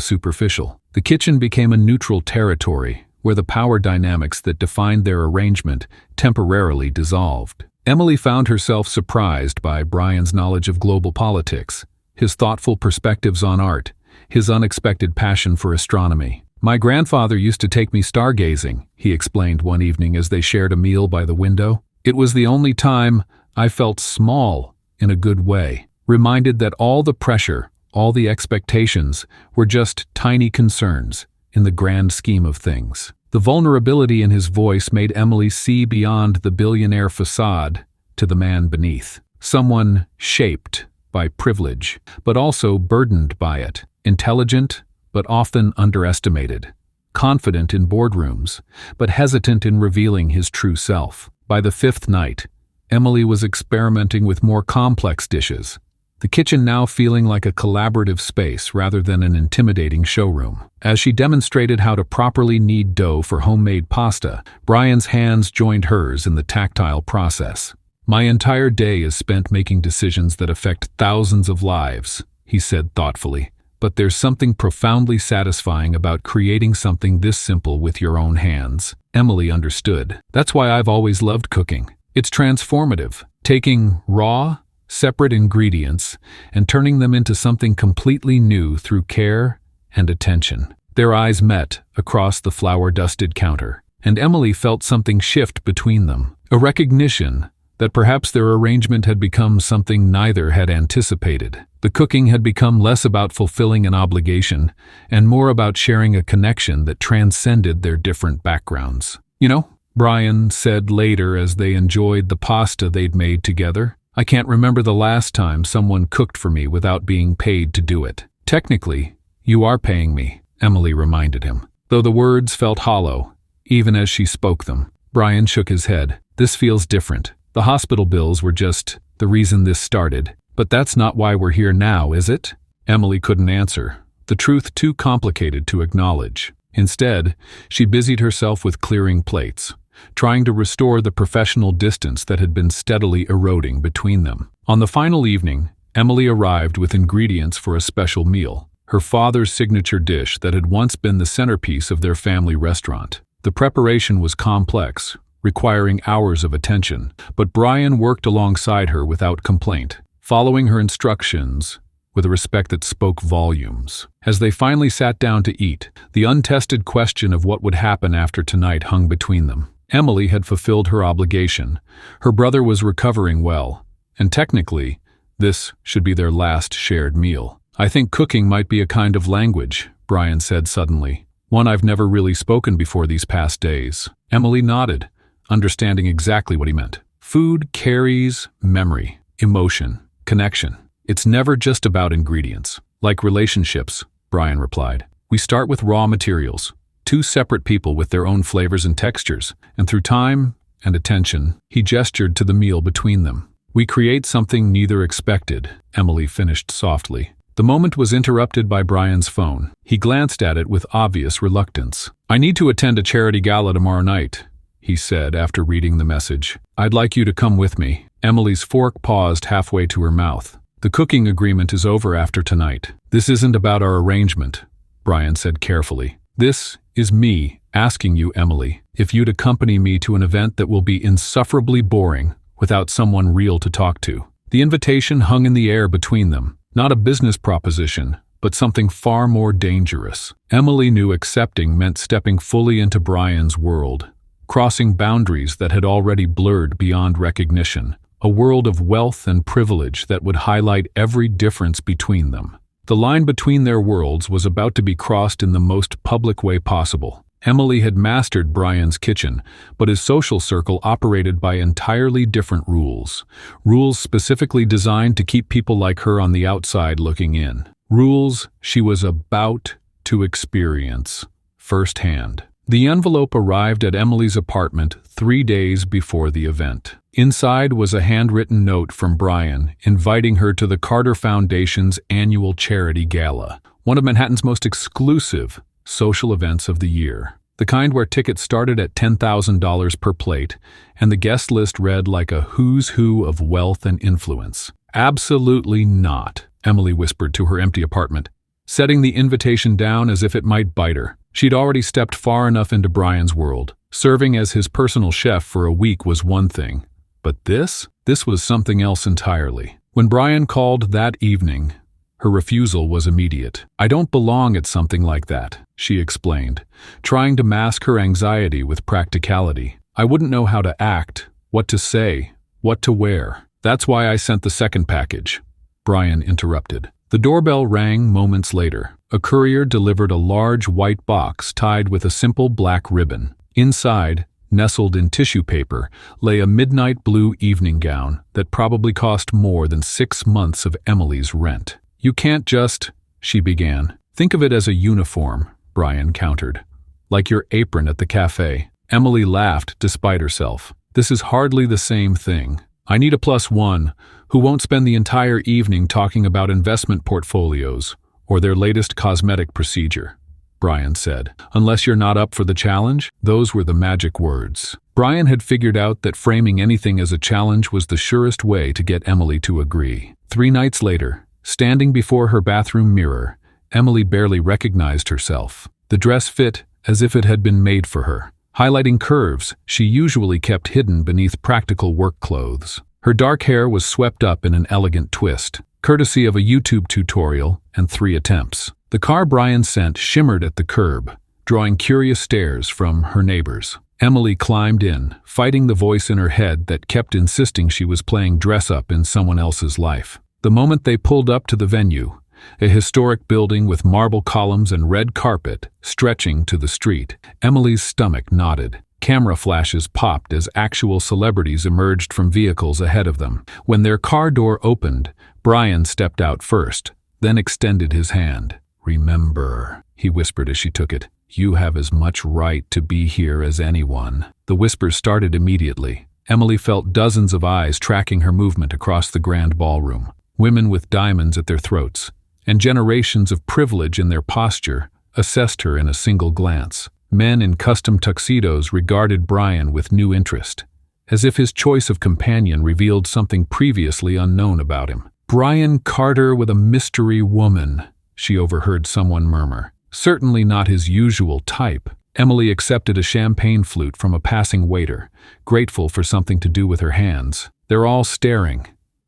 superficial. The kitchen became a neutral territory where the power dynamics that defined their arrangement temporarily dissolved. Emily found herself surprised by Brian's knowledge of global politics, his thoughtful perspectives on art, his unexpected passion for astronomy. "My grandfather used to take me stargazing," he explained one evening as they shared a meal by the window. "It was the only time I felt small in a good way, reminded that all the pressure, all the expectations were just tiny concerns in the grand scheme of things." The vulnerability in his voice made Emily see beyond the billionaire facade to the man beneath. Someone shaped by privilege, but also burdened by it. Intelligent, but often underestimated. Confident in boardrooms, but hesitant in revealing his true self. By the fifth night, Emily was experimenting with more complex dishes, the kitchen now feeling like a collaborative space rather than an intimidating showroom. As she demonstrated how to properly knead dough for homemade pasta, Brian's hands joined hers in the tactile process. "My entire day is spent making decisions that affect thousands of lives," he said thoughtfully. "But there's something profoundly satisfying about creating something this simple with your own hands." Emily understood. "That's why I've always loved cooking. It's transformative, taking raw, separate ingredients and turning them into something completely new through care and attention." Their eyes met across the flour-dusted counter, and Emily felt something shift between them, a recognition that perhaps their arrangement had become something neither had anticipated. The cooking had become less about fulfilling an obligation and more about sharing a connection that transcended their different backgrounds. "You know," Brian said later as they enjoyed the pasta they'd made together, "I can't remember the last time someone cooked for me without being paid to do it." "Technically, you are paying me," Emily reminded him, though the words felt hollow, even as she spoke them. Brian shook his head. This feels different. The hospital bills were just the reason this started. But that's not why we're here now, is it? Emily couldn't answer, the truth too complicated to acknowledge. Instead, she busied herself with clearing plates, trying to restore the professional distance that had been steadily eroding between them. On the final evening, Emily arrived with ingredients for a special meal, her father's signature dish that had once been the centerpiece of their family restaurant. The preparation was complex, requiring hours of attention, but Brian worked alongside her without complaint, following her instructions with a respect that spoke volumes. As they finally sat down to eat, the untested question of what would happen after tonight hung between them. Emily had fulfilled her obligation. Her brother was recovering well, and technically, this should be their last shared meal. I think cooking might be a kind of language, Brian said suddenly. One I've never really spoken before these past days. Emily nodded, understanding exactly what he meant. Food carries memory, emotion, connection. It's never just about ingredients. Like relationships, Brian replied. We start with raw materials, two separate people with their own flavors and textures, and through time and attention, he gestured to the meal between them. We create something neither expected, Emily finished softly. The moment was interrupted by Brian's phone. He glanced at it with obvious reluctance. I need to attend a charity gala tomorrow night, he said after reading the message. I'd like you to come with me. Emily's fork paused halfway to her mouth. The cooking agreement is over after tonight. This isn't about our arrangement, Brian said carefully. This is me asking you, Emily, if you'd accompany me to an event that will be insufferably boring without someone real to talk to. The invitation hung in the air between them, not a business proposition, but something far more dangerous. Emily knew accepting meant stepping fully into Brian's world, crossing boundaries that had already blurred beyond recognition, a world of wealth and privilege that would highlight every difference between them. The line between their worlds was about to be crossed in the most public way possible. Emily had mastered Brian's kitchen, but his social circle operated by entirely different rules. Rules specifically designed to keep people like her on the outside looking in. Rules she was about to experience firsthand. The envelope arrived at Emily's apartment 3 days before the event. Inside was a handwritten note from Brian inviting her to the Carter Foundation's annual charity gala, one of Manhattan's most exclusive social events of the year. The kind where tickets started at $10,000 per plate, and the guest list read like a who's who of wealth and influence. Absolutely not, Emily whispered to her empty apartment, setting the invitation down as if it might bite her. She'd already stepped far enough into Brian's world. Serving as his personal chef for a week was one thing, but this was something else entirely. When Brian called that evening, her refusal was immediate. I don't belong at something like that, she explained, trying to mask her anxiety with practicality. I wouldn't know how to act, what to say, what to wear. That's why I sent the second package, Brian interrupted. The doorbell rang moments later. A courier delivered a large white box tied with a simple black ribbon. Inside, nestled in tissue paper, lay a midnight blue evening gown that probably cost more than 6 months of Emily's rent. You can't just, she began. Think of it as a uniform, Brian countered. Like your apron at the cafe. Emily laughed despite herself. This is hardly the same thing. I need a +1 who won't spend the entire evening talking about investment portfolios or their latest cosmetic procedure, Brian said. Unless you're not up for the challenge? Those were the magic words. Brian had figured out that framing anything as a challenge was the surest way to get Emily to agree. 3 nights later, standing before her bathroom mirror, Emily barely recognized herself. The dress fit as if it had been made for her, highlighting curves she usually kept hidden beneath practical work clothes. Her dark hair was swept up in an elegant twist, courtesy of a YouTube tutorial and 3 attempts. The car Brian sent shimmered at the curb, drawing curious stares from her neighbors. Emily climbed in, fighting the voice in her head that kept insisting she was playing dress-up in someone else's life. The moment they pulled up to the venue, a historic building with marble columns and red carpet stretching to the street, Emily's stomach knotted. Camera flashes popped as actual celebrities emerged from vehicles ahead of them. When their car door opened, Brian stepped out first, then extended his hand. Remember, he whispered as she took it. You have as much right to be here as anyone." The whispers started immediately. Emily felt dozens of eyes tracking her movement across the grand ballroom. Women with diamonds at their throats and generations of privilege in their posture assessed her in a single glance. Men in custom tuxedos regarded Brian with new interest, as if his choice of companion revealed something previously unknown about him. "Brian Carter with a mystery woman," she overheard someone murmur. Certainly not his usual type. Emily accepted a champagne flute from a passing waiter, grateful for something to do with her hands. "They're all staring,"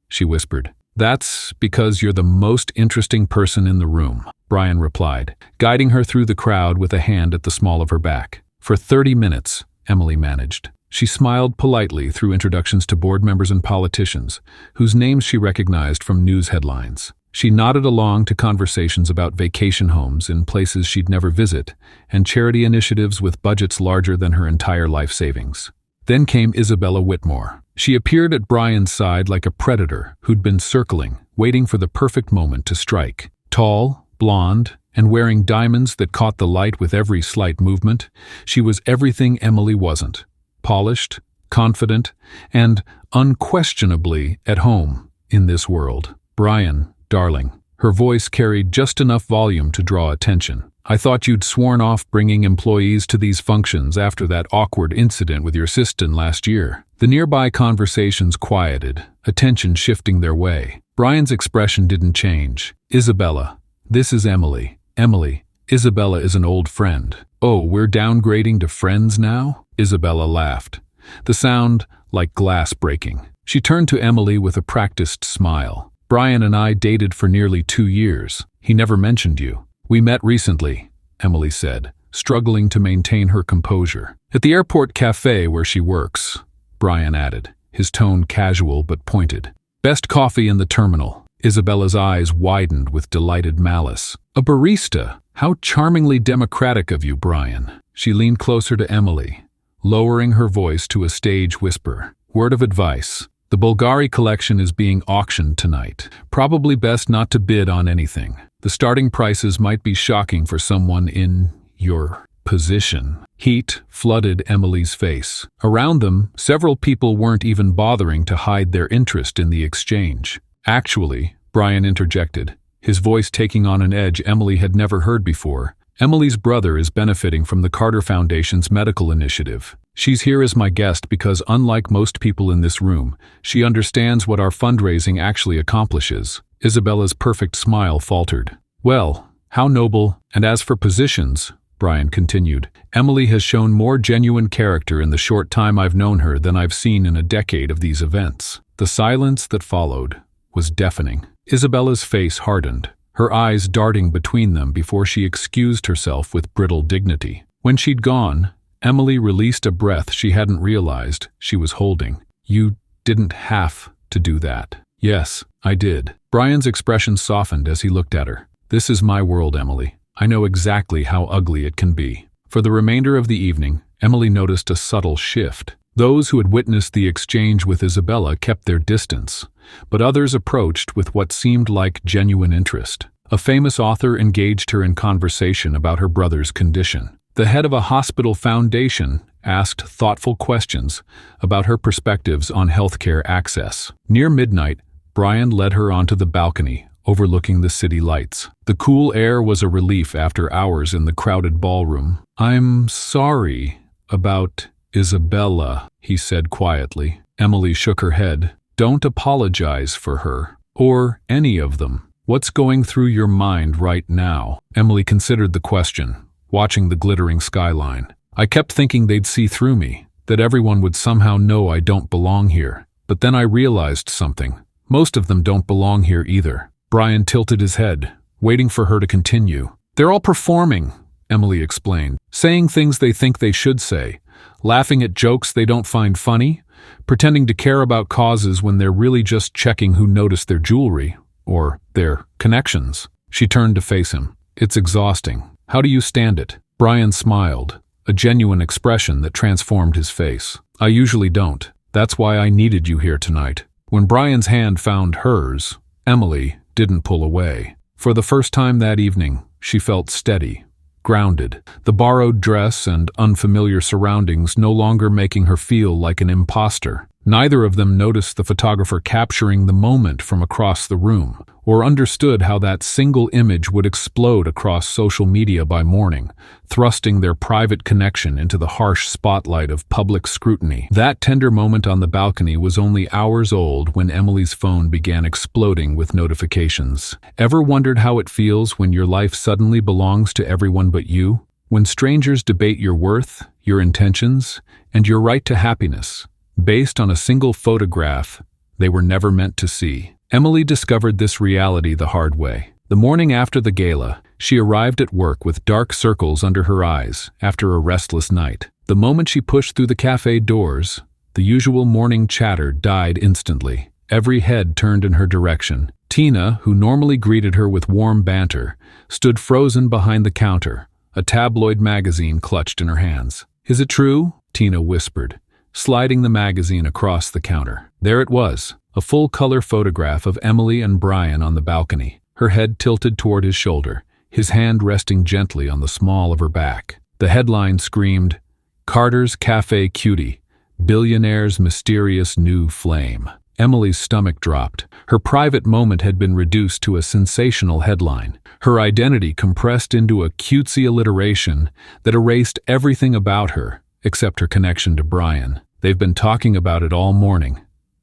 she whispered. "That's because you're the most interesting person in the room," Brian replied, guiding her through the crowd with a hand at the small of her back. For 30 minutes, Emily managed. She smiled politely through introductions to board members and politicians, whose names she recognized from news headlines. She nodded along to conversations about vacation homes in places she'd never visit, and charity initiatives with budgets larger than her entire life savings. Then came Isabella Whitmore. She appeared at Brian's side like a predator who'd been circling, waiting for the perfect moment to strike. Tall, blonde, and wearing diamonds that caught the light with every slight movement, she was everything Emily wasn't. Polished, confident, and unquestionably at home in this world. "Brian, darling." Her voice carried just enough volume to draw attention. "I thought you'd sworn off bringing employees to these functions after that awkward incident with your assistant last year." The nearby conversations quieted, attention shifting their way. Brian's expression didn't change. "Isabella, this is Emily." "Emily, Isabella is an old friend." "Oh, we're downgrading to friends now?" Isabella laughed, the sound like glass breaking. She turned to Emily with a practiced smile. "Brian and I dated for nearly 2 years. He never mentioned you." "We met recently," Emily said, struggling to maintain her composure. "At the airport cafe where she works," Brian added, his tone casual but pointed. "Best coffee in the terminal." Isabella's eyes widened with delighted malice. "A barista? How charmingly democratic of you, Brian." She leaned closer to Emily, lowering her voice to a stage whisper. "Word of advice. The Bulgari collection is being auctioned tonight. Probably best not to bid on anything. The starting prices might be shocking for someone in your position." Heat flooded Emily's face. Around them, several people weren't even bothering to hide their interest in the exchange. "Actually," Brian interjected, his voice taking on an edge Emily had never heard before, "Emily's brother is benefiting from the Carter Foundation's medical initiative. She's here as my guest because, unlike most people in this room, she understands what our fundraising actually accomplishes." Isabella's perfect smile faltered. "Well, how noble. And as for positions," Brian continued, "Emily has shown more genuine character in the short time I've known her than I've seen in a decade of these events." The silence that followed was deafening. Isabella's face hardened, her eyes darting between them before she excused herself with brittle dignity. When she'd gone, Emily released a breath she hadn't realized she was holding. "You didn't have to do that." "Yes, I did." Brian's expression softened as he looked at her. "This is my world, Emily. I know exactly how ugly it can be." For the remainder of the evening, Emily noticed a subtle shift. Those who had witnessed the exchange with Isabella kept their distance, but others approached with what seemed like genuine interest. A famous author engaged her in conversation about her brother's condition. The head of a hospital foundation asked thoughtful questions about her perspectives on healthcare access. Near midnight, Brian led her onto the balcony, overlooking the city lights. The cool air was a relief after hours in the crowded ballroom. "I'm sorry about Isabella," he said quietly. Emily shook her head. "Don't apologize for her, or any of them. What's going through your mind right now?" Emily considered the question, watching the glittering skyline. "I kept thinking they'd see through me, that everyone would somehow know I don't belong here. But then I realized something. Most of them don't belong here either." Brian tilted his head, waiting for her to continue. "They're all performing," Emily explained, "saying things they think they should say, laughing at jokes they don't find funny, pretending to care about causes when they're really just checking who noticed their jewelry, or their connections." She turned to face him. "It's exhausting. How do you stand it?" Brian smiled, a genuine expression that transformed his face. "I usually don't. That's why I needed you here tonight." When Brian's hand found hers, Emily didn't pull away. For the first time that evening, she felt steady, grounded, the borrowed dress and unfamiliar surroundings no longer making her feel like an imposter. Neither of them noticed the photographer capturing the moment from across the room, or understood how that single image would explode across social media by morning, thrusting their private connection into the harsh spotlight of public scrutiny. That tender moment on the balcony was only hours old when Emily's phone began exploding with notifications. Ever wondered how it feels when your life suddenly belongs to everyone but you? When strangers debate your worth, your intentions, and your right to happiness, based on a single photograph they were never meant to see. Emily discovered this reality the hard way. The morning after the gala, she arrived at work with dark circles under her eyes after a restless night. The moment she pushed through the cafe doors, the usual morning chatter died instantly. Every head turned in her direction. Tina, who normally greeted her with warm banter, stood frozen behind the counter, a tabloid magazine clutched in her hands. "Is it true?" Tina whispered, sliding the magazine across the counter. There it was, a full-color photograph of Emily and Brian on the balcony, her head tilted toward his shoulder, his hand resting gently on the small of her back. The headline screamed, "Carter's Cafe Cutie, Billionaire's Mysterious New Flame." Emily's stomach dropped. Her private moment had been reduced to a sensational headline, her identity compressed into a cutesy alliteration that erased everything about her except her connection to Brian. "They've been talking about it all morning,"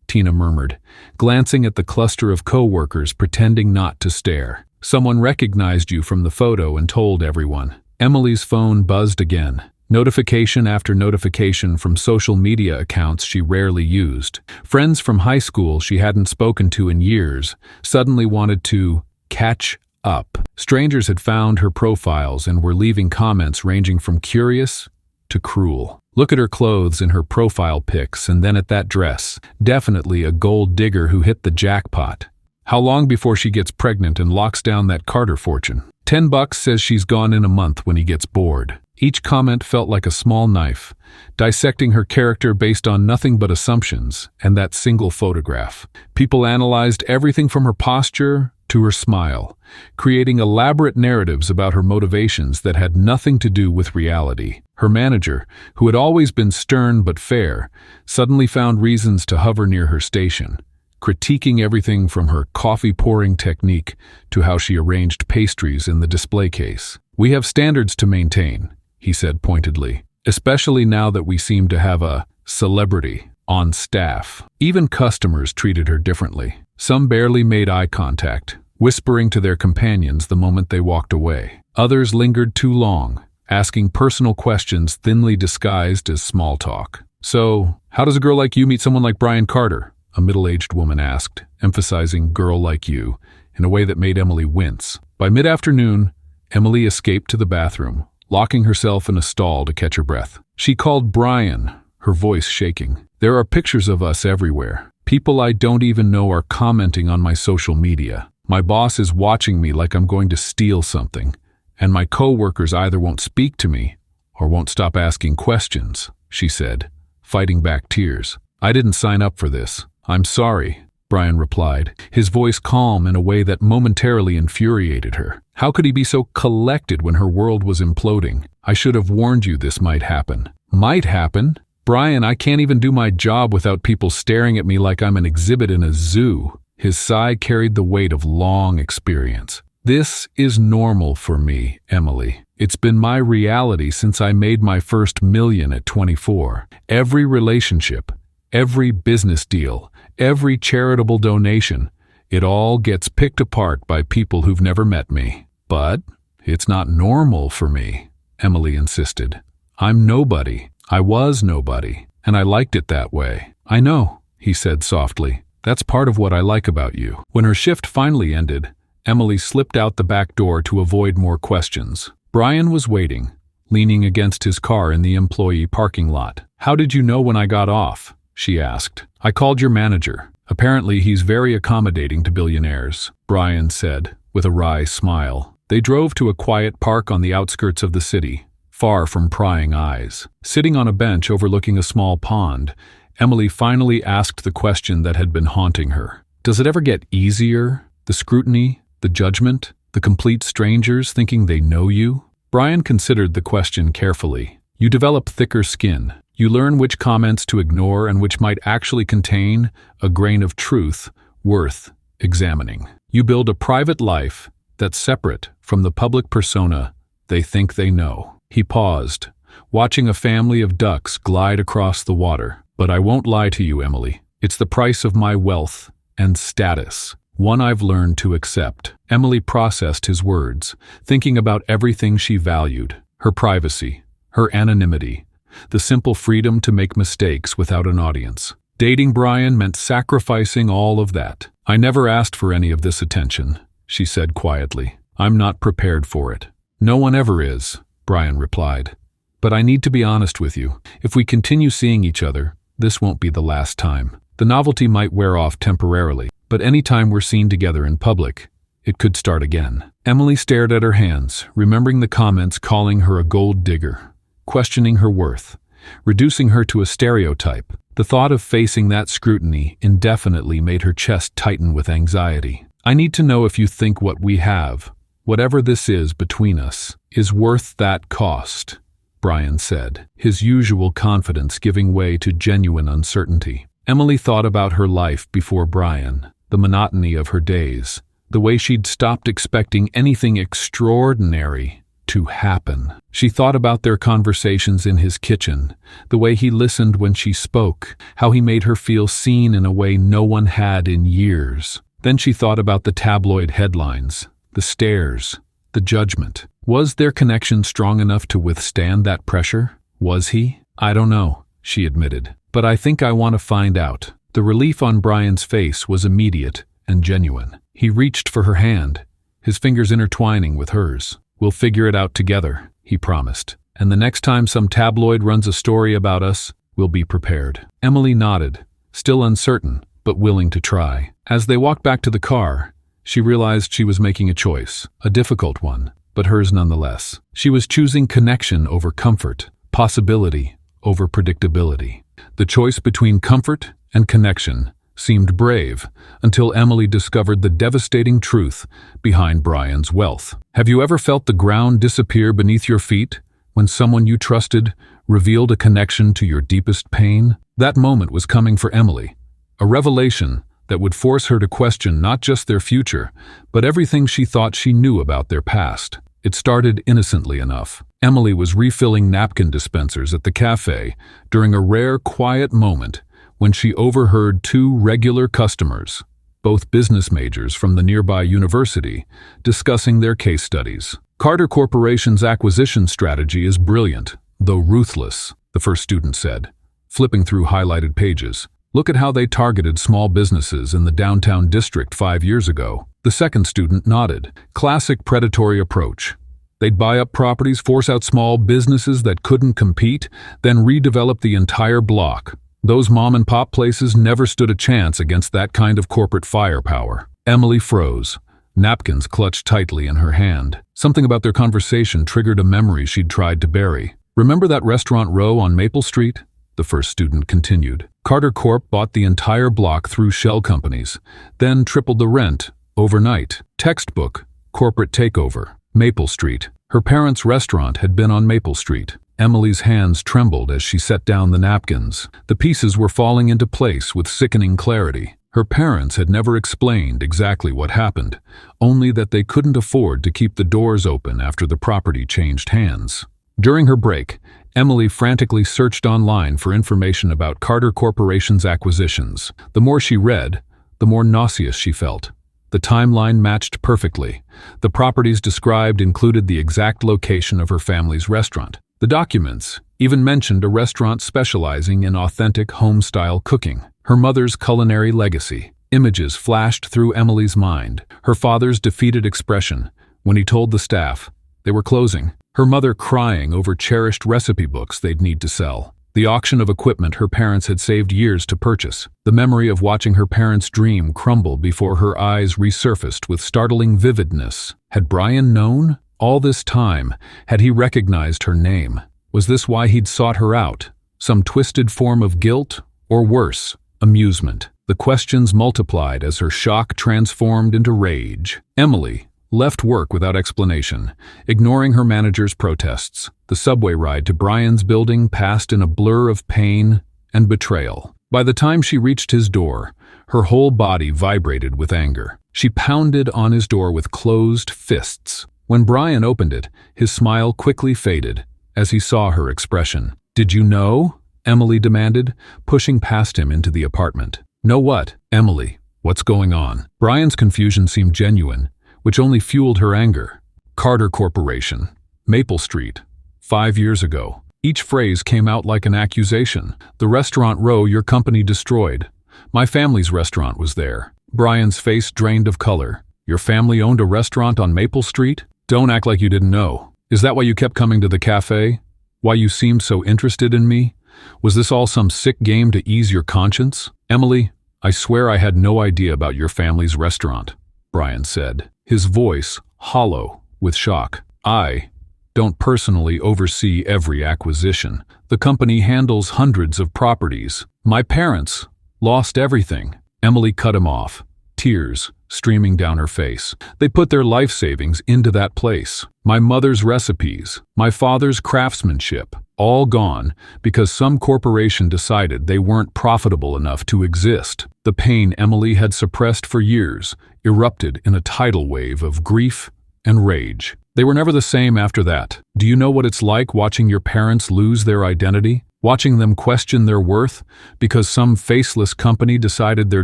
Tina murmured, glancing at the cluster of co-workers pretending not to stare. "Someone recognized you from the photo and told everyone." Emily's phone buzzed again. Notification after notification from social media accounts she rarely used. Friends from high school she hadn't spoken to in years suddenly wanted to catch up. Strangers had found her profiles and were leaving comments ranging from curious to cruel. Look at her clothes in her profile pics, and then at that dress. Definitely a gold digger who hit the jackpot. How long before she gets pregnant and locks down that Carter fortune? $10 says she's gone in a month when he gets bored. Each comment felt like a small knife, dissecting her character based on nothing but assumptions and that single photograph. People analyzed everything from her posture to her smile, creating elaborate narratives about her motivations that had nothing to do with reality. Her manager, who had always been stern but fair, suddenly found reasons to hover near her station, critiquing everything from her coffee-pouring technique to how she arranged pastries in the display case. "We have standards to maintain," he said pointedly, "especially now that we seem to have a celebrity on staff." Even customers treated her differently. Some barely made eye contact, whispering to their companions the moment they walked away. Others lingered too long, asking personal questions thinly disguised as small talk. "So, how does a girl like you meet someone like Brian Carter?" a middle-aged woman asked, emphasizing "girl like you" in a way that made Emily wince. By mid-afternoon, Emily escaped to the bathroom, locking herself in a stall to catch her breath. She called Brian, her voice shaking. "There are pictures of us everywhere. People I don't even know are commenting on my social media. My boss is watching me like I'm going to steal something, and my co-workers either won't speak to me or won't stop asking questions," she said, fighting back tears. "I didn't sign up for this. I'm sorry," Brian replied, his voice calm in a way that momentarily infuriated her. How could he be so collected when her world was imploding? "I should have warned you this might happen." "Might happen? Brian, I can't even do my job without people staring at me like I'm an exhibit in a zoo." His sigh carried the weight of long experience. "This is normal for me, Emily. It's been my reality since I made my first million at 24. Every relationship, every business deal, every charitable donation, it all gets picked apart by people who've never met me." "But it's not normal for me," Emily insisted. "I'm nobody. I was nobody, and I liked it that way." "I know," he said softly. "That's part of what I like about you." When her shift finally ended, Emily slipped out the back door to avoid more questions. Brian was waiting, leaning against his car in the employee parking lot. "How did you know when I got off?" she asked. "I called your manager. Apparently he's very accommodating to billionaires," Brian said, with a wry smile. They drove to a quiet park on the outskirts of the city, far from prying eyes. Sitting on a bench overlooking a small pond, Emily finally asked the question that had been haunting her. "Does it ever get easier? The scrutiny, the judgment, the complete strangers thinking they know you?" Brian considered the question carefully. You develop thicker skin. You learn which comments to ignore and which might actually contain a grain of truth worth examining. You build a private life that's separate from the public persona they think they know. He paused, watching a family of ducks glide across the water. But I won't lie to you, Emily. It's the price of my wealth and status, one I've learned to accept. Emily processed his words, thinking about everything she valued: her privacy, her anonymity, the simple freedom to make mistakes without an audience. Dating Brian meant sacrificing all of that. I never asked for any of this attention, she said quietly. I'm not prepared for it. No one ever is, Brian replied. But I need to be honest with you. If we continue seeing each other, this won't be the last time. The novelty might wear off temporarily, but any time we're seen together in public, it could start again. Emily stared at her hands, remembering the comments calling her a gold digger, questioning her worth, reducing her to a stereotype. The thought of facing that scrutiny indefinitely made her chest tighten with anxiety. I need to know if you think what we have, whatever this is between us, is worth that cost, Brian said, his usual confidence giving way to genuine uncertainty. Emily thought about her life before Brian, the monotony of her days, the way she'd stopped expecting anything extraordinary to happen. She thought about their conversations in his kitchen, the way he listened when she spoke, how he made her feel seen in a way no one had in years. Then she thought about the tabloid headlines, the stares, the judgment. Was their connection strong enough to withstand that pressure? Was he? I don't know, she admitted. But I think I want to find out. The relief on Brian's face was immediate and genuine. He reached for her hand, his fingers intertwining with hers. We'll figure it out together, he promised. And the next time some tabloid runs a story about us, we'll be prepared. Emily nodded, still uncertain, but willing to try. As they walked back to the car, she realized she was making a choice, a difficult one, but hers nonetheless. She was choosing connection over comfort, possibility over predictability. The choice between comfort and connection seemed brave until Emily discovered the devastating truth behind Brian's wealth. Have you ever felt the ground disappear beneath your feet when someone you trusted revealed a connection to your deepest pain? That moment was coming for Emily, a revelation that would force her to question not just their future, but everything she thought she knew about their past. It started innocently enough. Emily was refilling napkin dispensers at the cafe during a rare, quiet moment when she overheard two regular customers, both business majors from the nearby university, discussing their case studies. Carter Corporation's acquisition strategy is brilliant, though ruthless, the first student said, flipping through highlighted pages. Look at how they targeted small businesses in the downtown district 5 years ago. The second student nodded. Classic predatory approach. They'd buy up properties, force out small businesses that couldn't compete, then redevelop the entire block. Those mom-and-pop places never stood a chance against that kind of corporate firepower. Emily froze, napkins clutched tightly in her hand. Something about their conversation triggered a memory she'd tried to bury. Remember that restaurant row on Maple Street? The first student continued. Carter Corp bought the entire block through shell companies, then tripled the rent overnight. Textbook, corporate takeover. Maple Street. Her parents' restaurant had been on Maple Street. Emily's hands trembled as she set down the napkins. The pieces were falling into place with sickening clarity. Her parents had never explained exactly what happened, only that they couldn't afford to keep the doors open after the property changed hands. During her break, Emily frantically searched online for information about Carter Corporation's acquisitions. The more she read, the more nauseous she felt. The timeline matched perfectly. The properties described included the exact location of her family's restaurant. The documents even mentioned a restaurant specializing in authentic home-style cooking. Her mother's culinary legacy. Images flashed through Emily's mind. Her father's defeated expression when he told the staff they were closing. Her mother crying over cherished recipe books they'd need to sell. The auction of equipment her parents had saved years to purchase. The memory of watching her parents' dream crumble before her eyes resurfaced with startling vividness. Had Brian known? All this time, had he recognized her name? Was this why he'd sought her out? Some twisted form of guilt? Or worse, amusement? The questions multiplied as her shock transformed into rage. Emily, left work without explanation, ignoring her manager's protests. The subway ride to Brian's building passed in a blur of pain and betrayal. By the time she reached his door, her whole body vibrated with anger. She pounded on his door with closed fists. When Brian opened it, his smile quickly faded as he saw her expression. "Did you know?" Emily demanded, pushing past him into the apartment. "Know what, Emily? What's going on?" Brian's confusion seemed genuine, which only fueled her anger. "Carter Corporation, Maple Street, 5 years ago." Each phrase came out like an accusation. "The restaurant row your company destroyed. My family's restaurant was there." Brian's face drained of color. "Your family owned a restaurant on Maple Street? Don't act like you didn't know. Is that why you kept coming to the cafe? Why you seemed so interested in me? Was this all some sick game to ease your conscience?" "Emily, I swear I had no idea about your family's restaurant," Brian said, his voice hollow with shock. "I don't personally oversee every acquisition. The company handles hundreds of properties. My parents lost everything." Emily cut him off, tears streaming down her face. "They put their life savings into that place. My mother's recipes, my father's craftsmanship, all gone because some corporation decided they weren't profitable enough to exist." The pain Emily had suppressed for years erupted in a tidal wave of grief and rage. They were never the same after that. "Do you know what it's like watching your parents lose their identity? Watching them question their worth because some faceless company decided their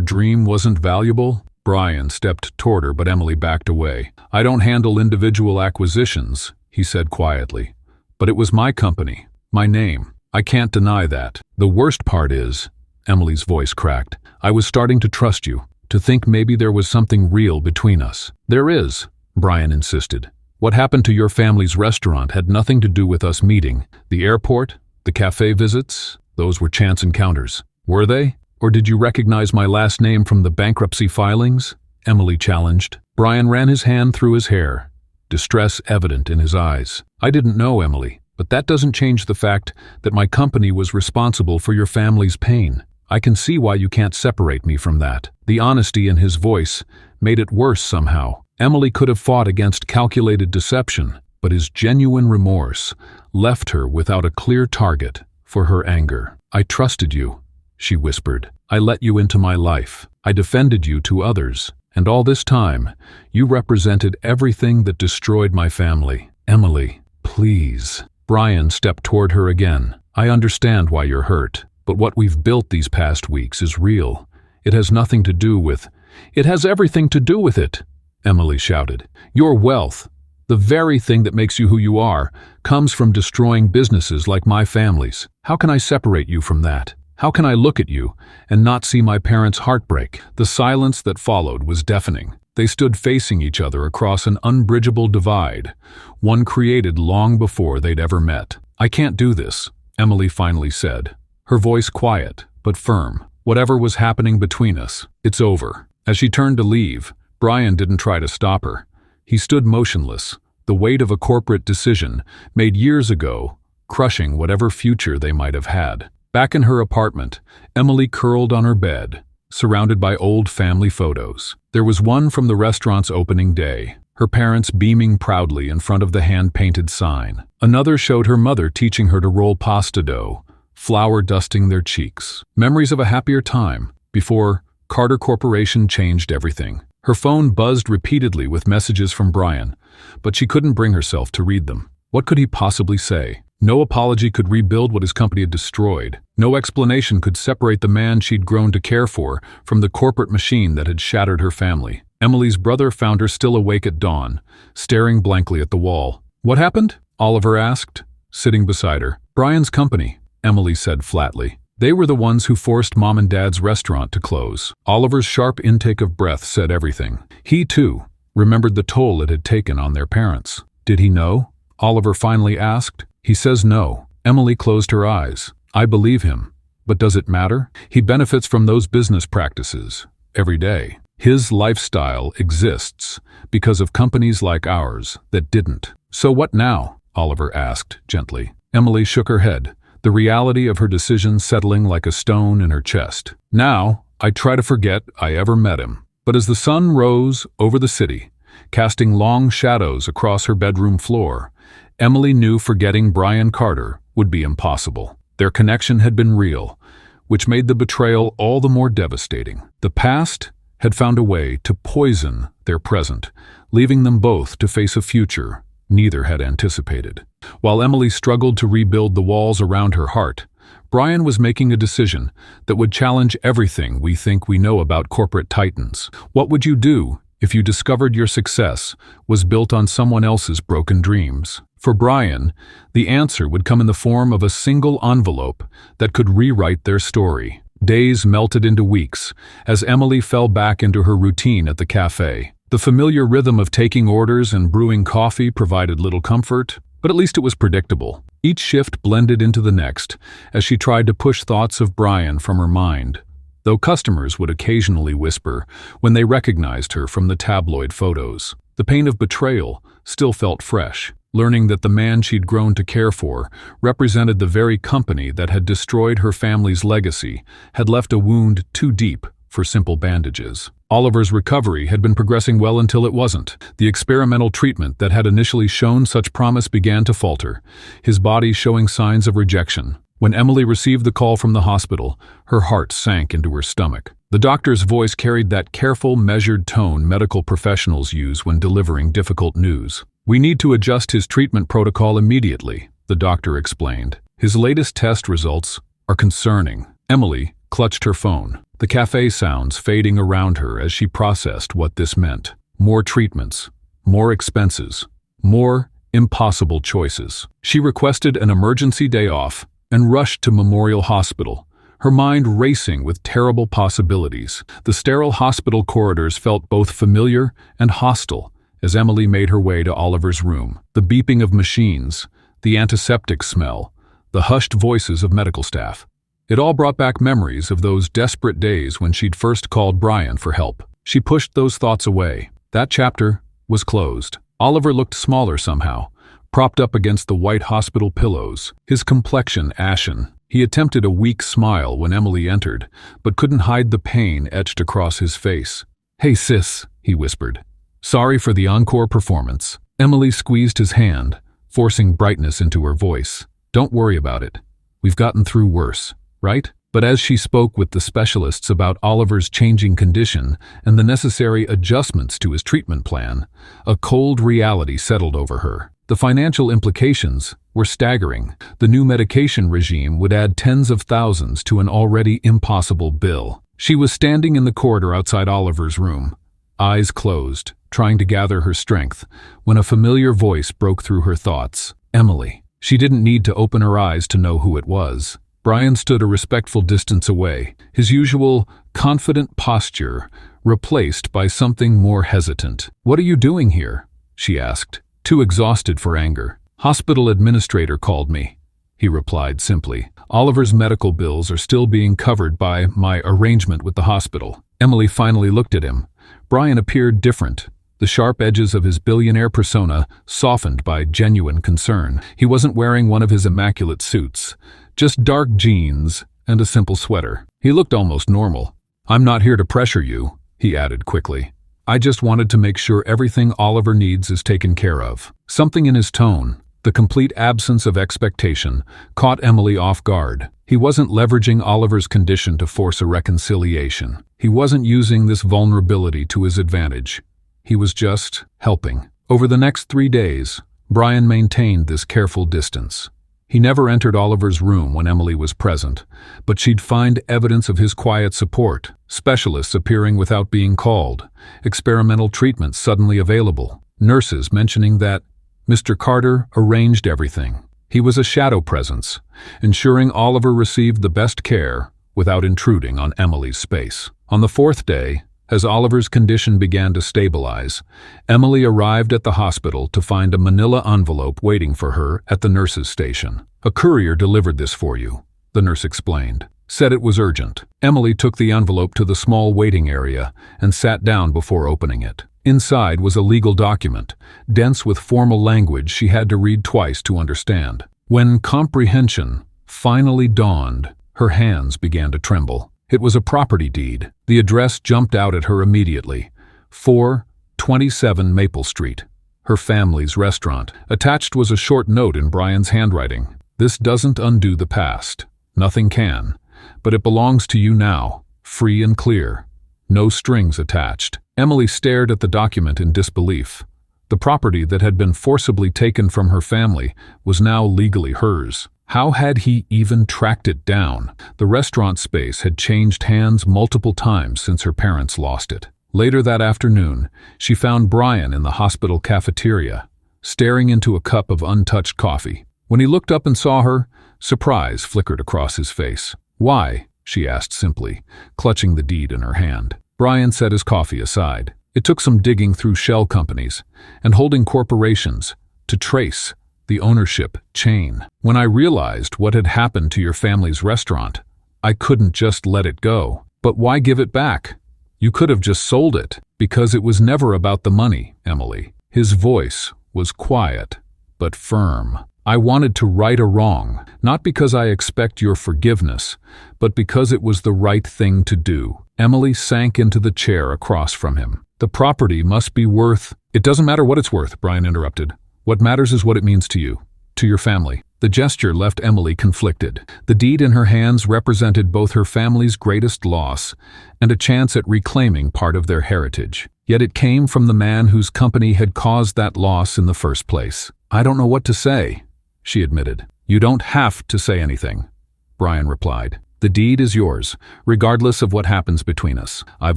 dream wasn't valuable?" Brian stepped toward her, but Emily backed away. "I don't handle individual acquisitions," he said quietly. "But it was my company, my name. I can't deny that. The worst part is," Emily's voice cracked, "I was starting to trust you, to think maybe there was something real between us." "There is," Brian insisted. "What happened to your family's restaurant had nothing to do with us meeting. The airport, the cafe visits, those were chance encounters. Were they? Or did you recognize my last name from the bankruptcy filings?" Emily challenged. Brian ran his hand through his hair, distress evident in his eyes. "I didn't know, Emily, but that doesn't change the fact that my company was responsible for your family's pain. I can see why you can't separate me from that." The honesty in his voice made it worse somehow. Emily could have fought against calculated deception, but his genuine remorse left her without a clear target for her anger. "I trusted you," she whispered. "I let you into my life. I defended you to others. And all this time, you represented everything that destroyed my family. Emily, please." Brian stepped toward her again. "I understand why you're hurt, but what we've built these past weeks is real. It has nothing to do with—" "It has everything to do with it," Emily shouted. "Your wealth, the very thing that makes you who you are, comes from destroying businesses like my family's. How can I separate you from that? How can I look at you and not see my parents' heartbreak?" The silence that followed was deafening. They stood facing each other across an unbridgeable divide, one created long before they'd ever met. "I can't do this," Emily finally said, her voice quiet but firm. "Whatever was happening between us, it's over." As she turned to leave, Brian didn't try to stop her. He stood motionless, the weight of a corporate decision made years ago, crushing whatever future they might have had. Back in her apartment, Emily curled on her bed, surrounded by old family photos. There was one from the restaurant's opening day, her parents beaming proudly in front of the hand-painted sign. Another showed her mother teaching her to roll pasta dough, flour dusting their cheeks. Memories of a happier time, before Carter Corporation changed everything. Her phone buzzed repeatedly with messages from Brian, but she couldn't bring herself to read them. What could he possibly say? No apology could rebuild what his company had destroyed. No explanation could separate the man she'd grown to care for from the corporate machine that had shattered her family. Emily's brother found her still awake at dawn, staring blankly at the wall. "What happened?" Oliver asked, sitting beside her. "Brian's company," Emily said flatly. "They were the ones who forced Mom and Dad's restaurant to close." Oliver's sharp intake of breath said everything. He, too, remembered the toll it had taken on their parents. "Did he know?" Oliver finally asked. "He says no." Emily closed her eyes. "I believe him. But does it matter? He benefits from those business practices every day. His lifestyle exists because of companies like ours that didn't." "So what now?" Oliver asked gently. Emily shook her head, the reality of her decision settling like a stone in her chest. "Now, I try to forget I ever met him." But as the sun rose over the city, casting long shadows across her bedroom floor. Emily knew forgetting Brian Carter would be impossible. Their connection had been real, which made the betrayal all the more devastating. The past had found a way to poison their present, leaving them both to face a future neither had anticipated. While Emily struggled to rebuild the walls around her heart, Brian was making a decision that would challenge everything we think we know about corporate titans. What would you do if you discovered your success was built on someone else's broken dreams? For Brian, the answer would come in the form of a single envelope that could rewrite their story. Days melted into weeks as Emily fell back into her routine at the cafe. The familiar rhythm of taking orders and brewing coffee provided little comfort, but at least it was predictable. Each shift blended into the next as she tried to push thoughts of Brian from her mind, though customers would occasionally whisper when they recognized her from the tabloid photos. The pain of betrayal still felt fresh, learning that the man she'd grown to care for represented the very company that had destroyed her family's legacy, had left a wound too deep for simple bandages. Oliver's recovery had been progressing well until it wasn't. The experimental treatment that had initially shown such promise began to falter, his body showing signs of rejection. When Emily received the call from the hospital, her heart sank into her stomach. The doctor's voice carried that careful, measured tone medical professionals use when delivering difficult news. "We need to adjust his treatment protocol immediately," the doctor explained. "His latest test results are concerning." Emily clutched her phone, the cafe sounds fading around her as she processed what this meant. More treatments, more expenses, more impossible choices. She requested an emergency day off and rushed to Memorial Hospital, her mind racing with terrible possibilities. The sterile hospital corridors felt both familiar and hostile as Emily made her way to Oliver's room. The beeping of machines, the antiseptic smell, the hushed voices of medical staff. It all brought back memories of those desperate days when she'd first called Brian for help. She pushed those thoughts away. That chapter was closed. Oliver looked smaller somehow, propped up against the white hospital pillows, his complexion ashen. He attempted a weak smile when Emily entered, but couldn't hide the pain etched across his face. "Hey sis," he whispered. "Sorry for the encore performance." Emily squeezed his hand, forcing brightness into her voice. "Don't worry about it. We've gotten through worse, right?" But as she spoke with the specialists about Oliver's changing condition and the necessary adjustments to his treatment plan, a cold reality settled over her. The financial implications were staggering. The new medication regime would add tens of thousands to an already impossible bill. She was standing in the corridor outside Oliver's room, eyes closed, trying to gather her strength, when a familiar voice broke through her thoughts. Emily. She didn't need to open her eyes to know who it was. Brian stood a respectful distance away, his usual confident posture replaced by something more hesitant. "What are you doing here?" she asked, too exhausted for anger. "Hospital administrator called me," he replied simply. "Oliver's medical bills are still being covered by my arrangement with the hospital." Emily finally looked at him. Brian appeared different, the sharp edges of his billionaire persona softened by genuine concern. He wasn't wearing one of his immaculate suits, just dark jeans and a simple sweater. He looked almost normal. "I'm not here to pressure you," he added quickly. "I just wanted to make sure everything Oliver needs is taken care of." Something in his tone, the complete absence of expectation, caught Emily off guard. He wasn't leveraging Oliver's condition to force a reconciliation. He wasn't using this vulnerability to his advantage. He was just helping. Over the next 3 days, Brian maintained this careful distance. He never entered Oliver's room when Emily was present, but she'd find evidence of his quiet support, specialists appearing without being called, experimental treatments suddenly available, nurses mentioning that Mr. Carter arranged everything. He was a shadow presence, ensuring Oliver received the best care without intruding on Emily's space. On the 4th day, as Oliver's condition began to stabilize, Emily arrived at the hospital to find a manila envelope waiting for her at the nurse's station. "A courier delivered this for you," the nurse explained. "Said it was urgent." Emily took the envelope to the small waiting area and sat down before opening it. Inside was a legal document, dense with formal language she had to read twice to understand. When comprehension finally dawned, her hands began to tremble. It was a property deed. The address jumped out at her immediately. 4 27 Maple Street, her family's restaurant. Attached was a short note in Brian's handwriting. This doesn't undo the past. Nothing can. But it belongs to you now, free and clear. No strings attached. Emily stared at the document in disbelief. The property that had been forcibly taken from her family was now legally hers. How had he even tracked it down? The restaurant space had changed hands multiple times since her parents lost it. Later that afternoon, she found Brian in the hospital cafeteria, staring into a cup of untouched coffee. When he looked up and saw her, surprise flickered across his face. "Why?" she asked simply, clutching the deed in her hand. Brian set his coffee aside. It took some digging through shell companies and holding corporations to trace the ownership chain. "When I realized what had happened to your family's restaurant, I couldn't just let it go." "But why give it back? You could have just sold it." "Because it was never about the money, Emily." His voice was quiet, but firm. "I wanted to right a wrong, not because I expect your forgiveness, but because it was the right thing to do." Emily sank into the chair across from him. "The property must be worth—" "It doesn't matter what it's worth," Brian interrupted. "What matters is what it means to you, to your family." The gesture left Emily conflicted. The deed in her hands represented both her family's greatest loss and a chance at reclaiming part of their heritage. Yet it came from the man whose company had caused that loss in the first place. "I don't know what to say," she admitted. "You don't have to say anything," Brian replied. "The deed is yours, regardless of what happens between us. I've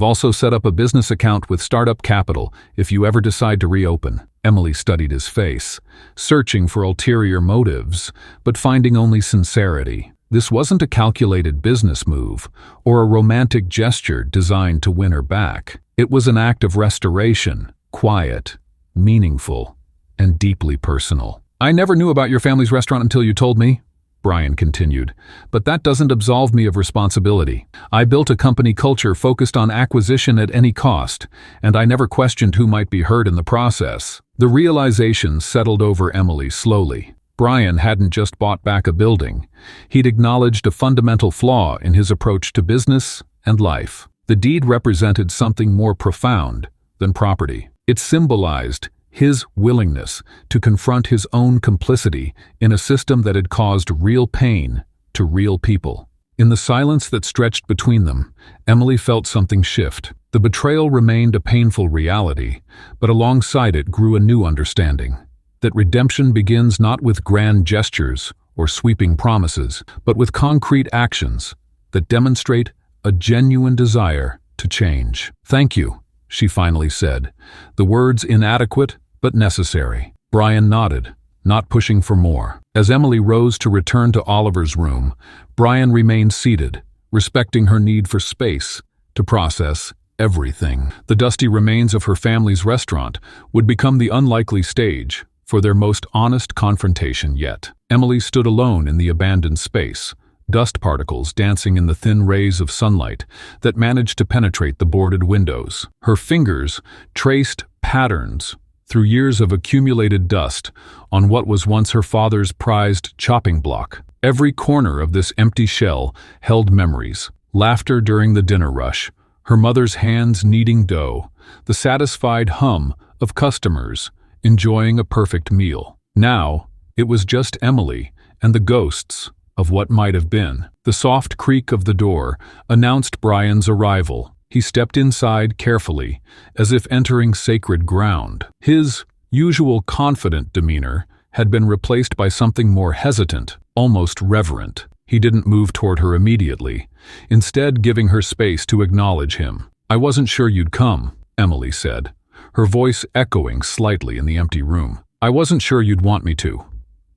also set up a business account with Startup Capital if you ever decide to reopen." Emily studied his face, searching for ulterior motives, but finding only sincerity. This wasn't a calculated business move or a romantic gesture designed to win her back. It was an act of restoration, quiet, meaningful, and deeply personal. "I never knew about your family's restaurant until you told me," Brian continued, "but that doesn't absolve me of responsibility. I built a company culture focused on acquisition at any cost, and I never questioned who might be hurt in the process." The realization settled over Emily slowly. Brian hadn't just bought back a building. He'd acknowledged a fundamental flaw in his approach to business and life. The deed represented something more profound than property. It symbolized his willingness to confront his own complicity in a system that had caused real pain to real people. In the silence that stretched between them, Emily felt something shift. The betrayal remained a painful reality, but alongside it grew a new understanding. That redemption begins not with grand gestures or sweeping promises, but with concrete actions that demonstrate a genuine desire to change. "Thank you," she finally said, the words inadequate but necessary. Brian nodded, not pushing for more. As Emily rose to return to Oliver's room, Brian remained seated, respecting her need for space to process everything. The dusty remains of her family's restaurant would become the unlikely stage for their most honest confrontation yet. Emily stood alone in the abandoned space, dust particles dancing in the thin rays of sunlight that managed to penetrate the boarded windows. Her fingers traced patterns through years of accumulated dust on what was once her father's prized chopping block. Every corner of this empty shell held memories: laughter during the dinner rush, her mother's hands kneading dough, the satisfied hum of customers enjoying a perfect meal. Now, it was just Emily and the ghosts of what might have been. The soft creak of the door announced Brian's arrival. He stepped inside carefully, as if entering sacred ground. His usual confident demeanor had been replaced by something more hesitant, almost reverent. He didn't move toward her immediately, instead giving her space to acknowledge him. "I wasn't sure you'd come," Emily said, her voice echoing slightly in the empty room. "I wasn't sure you'd want me to,"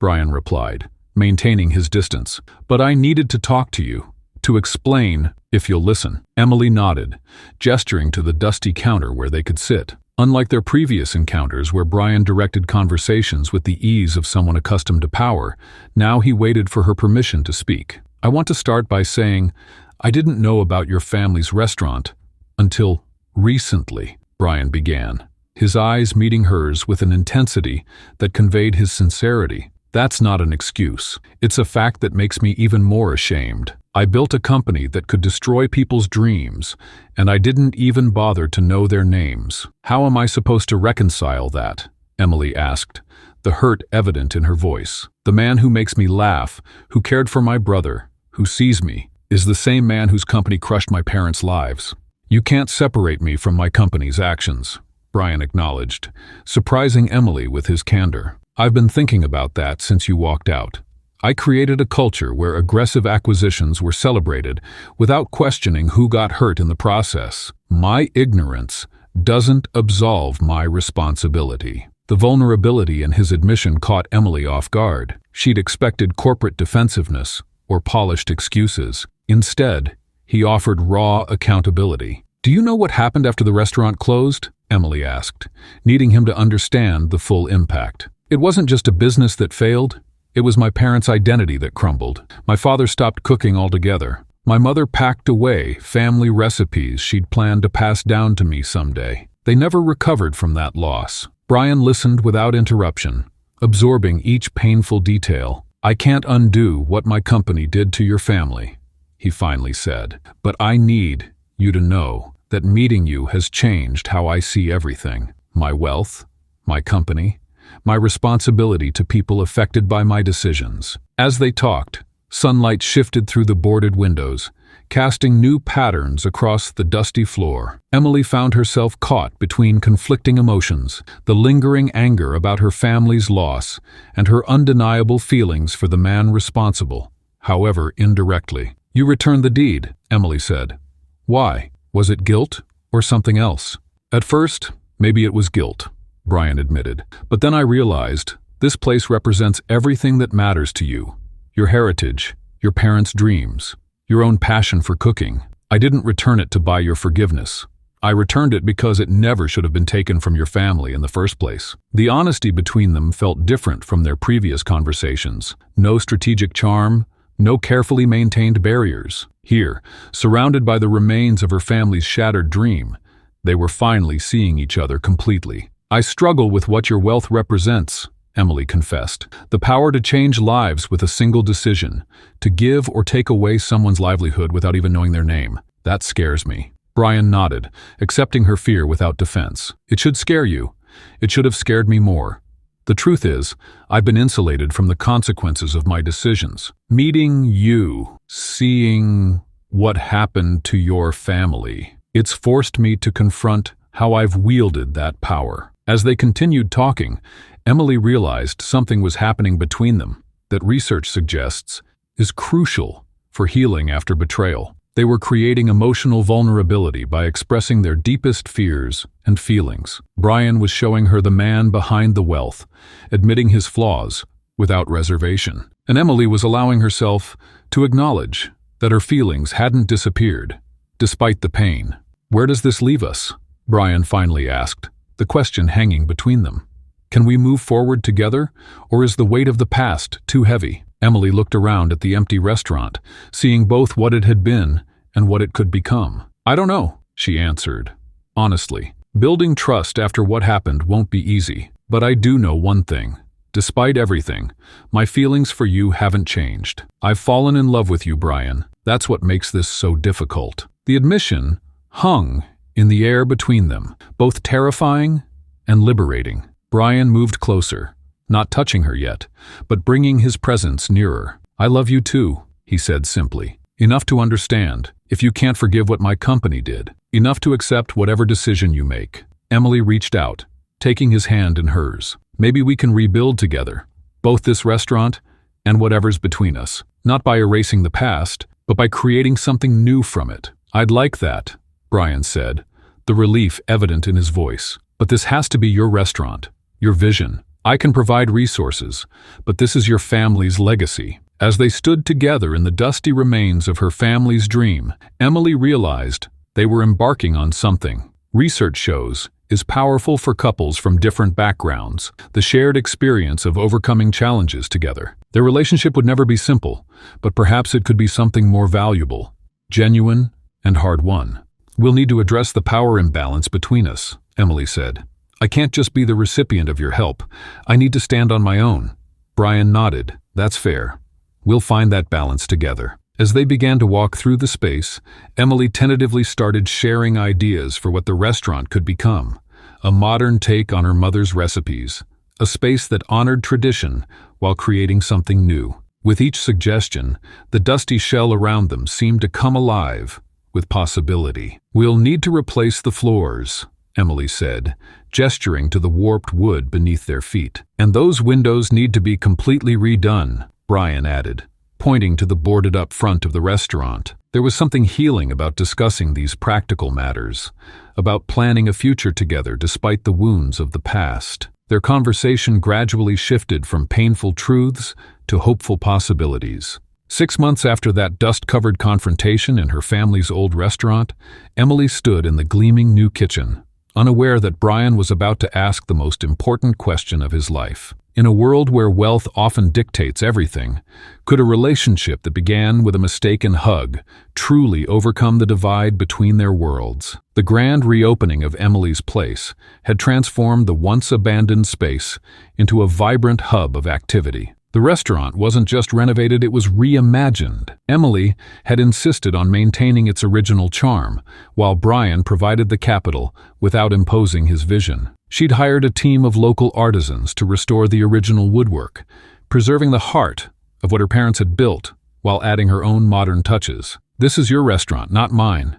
Brian replied, maintaining his distance. "But I needed to talk to you, to explain, if you'll listen." Emily nodded, gesturing to the dusty counter where they could sit. Unlike their previous encounters where Brian directed conversations with the ease of someone accustomed to power, now he waited for her permission to speak. "I want to start by saying, I didn't know about your family's restaurant until recently," Brian began, his eyes meeting hers with an intensity that conveyed his sincerity. "That's not an excuse. It's a fact that makes me even more ashamed." I built a company that could destroy people's dreams, and I didn't even bother to know their names. How am I supposed to reconcile that? Emily asked, the hurt evident in her voice. The man who makes me laugh, who cared for my brother, who sees me, is the same man whose company crushed my parents' lives. You can't separate me from my company's actions, Brian acknowledged, surprising Emily with his candor. I've been thinking about that since you walked out. I created a culture where aggressive acquisitions were celebrated without questioning who got hurt in the process. My ignorance doesn't absolve my responsibility. The vulnerability in his admission caught Emily off guard. She'd expected corporate defensiveness or polished excuses. Instead, he offered raw accountability. Do you know what happened after the restaurant closed? Emily asked, needing him to understand the full impact. It wasn't just a business that failed. It was my parents' identity that crumbled. My father stopped cooking altogether. My mother packed away family recipes she'd planned to pass down to me someday. They never recovered from that loss. Brian listened without interruption, absorbing each painful detail. I can't undo what my company did to your family, he finally said. But I need you to know that meeting you has changed how I see everything. My wealth, my company, my responsibility to people affected by my decisions. As they talked, sunlight shifted through the boarded windows, casting new patterns across the dusty floor. Emily found herself caught between conflicting emotions, the lingering anger about her family's loss and her undeniable feelings for the man responsible, however indirectly. You returned the deed, Emily said. Why? Was it guilt or something else? At first, maybe it was guilt, Brian admitted. But then I realized this place represents everything that matters to you. Your heritage, your parents' dreams, your own passion for cooking. I didn't return it to buy your forgiveness. I returned it because it never should have been taken from your family in the first place. The honesty between them felt different from their previous conversations. No strategic charm, no carefully maintained barriers. Here, surrounded by the remains of her family's shattered dream, they were finally seeing each other completely. I struggle with what your wealth represents, Emily confessed. The power to change lives with a single decision, to give or take away someone's livelihood without even knowing their name. That scares me. Brian nodded, accepting her fear without defense. It should scare you. It should have scared me more. The truth is, I've been insulated from the consequences of my decisions. Meeting you, seeing what happened to your family, it's forced me to confront how I've wielded that power. As they continued talking, Emily realized something was happening between them that research suggests is crucial for healing after betrayal. They were creating emotional vulnerability by expressing their deepest fears and feelings. Brian was showing her the man behind the wealth, admitting his flaws without reservation. And Emily was allowing herself to acknowledge that her feelings hadn't disappeared, despite the pain. Where does this leave us? Brian finally asked, the question hanging between them. Can we move forward together, or is the weight of the past too heavy? Emily looked around at the empty restaurant, seeing both what it had been and what it could become. I don't know, she answered. Honestly, building trust after what happened won't be easy, but I do know one thing. Despite everything, my feelings for you haven't changed. I've fallen in love with you, Brian. That's what makes this so difficult. The admission hung in the air between them, both terrifying and liberating. Brian moved closer, not touching her yet, but bringing his presence nearer. I love you too, he said simply. Enough to understand, if you can't forgive what my company did. Enough to accept whatever decision you make. Emily reached out, taking his hand in hers. Maybe we can rebuild together, both this restaurant and whatever's between us. Not by erasing the past, but by creating something new from it. I'd like that, Brian said, the relief evident in his voice. But this has to be your restaurant, your vision. I can provide resources, but this is your family's legacy. As they stood together in the dusty remains of her family's dream, Emily realized they were embarking on something. Research shows is powerful for couples from different backgrounds, the shared experience of overcoming challenges together. Their relationship would never be simple, but perhaps it could be something more valuable, genuine, and hard-won. We'll need to address the power imbalance between us, Emily said. I can't just be the recipient of your help. I need to stand on my own. Brian nodded. That's fair. We'll find that balance together. As they began to walk through the space, Emily tentatively started sharing ideas for what the restaurant could become. A modern take on her mother's recipes, a space that honored tradition while creating something new. With each suggestion, the dusty shell around them seemed to come alive with possibility. "We'll need to replace the floors," Emily said, gesturing to the warped wood beneath their feet. "And those windows need to be completely redone," Brian added, pointing to the boarded-up front of the restaurant. There was something healing about discussing these practical matters, about planning a future together despite the wounds of the past. Their conversation gradually shifted from painful truths to hopeful possibilities. 6 months after that dust-covered confrontation in her family's old restaurant, Emily stood in the gleaming new kitchen, unaware that Brian was about to ask the most important question of his life. In a world where wealth often dictates everything, could a relationship that began with a mistaken hug truly overcome the divide between their worlds? The grand reopening of Emily's place had transformed the once-abandoned space into a vibrant hub of activity. The restaurant wasn't just renovated, it was reimagined. Emily had insisted on maintaining its original charm, while Brian provided the capital without imposing his vision. She'd hired a team of local artisans to restore the original woodwork, preserving the heart of what her parents had built while adding her own modern touches. "This is your restaurant, not mine,"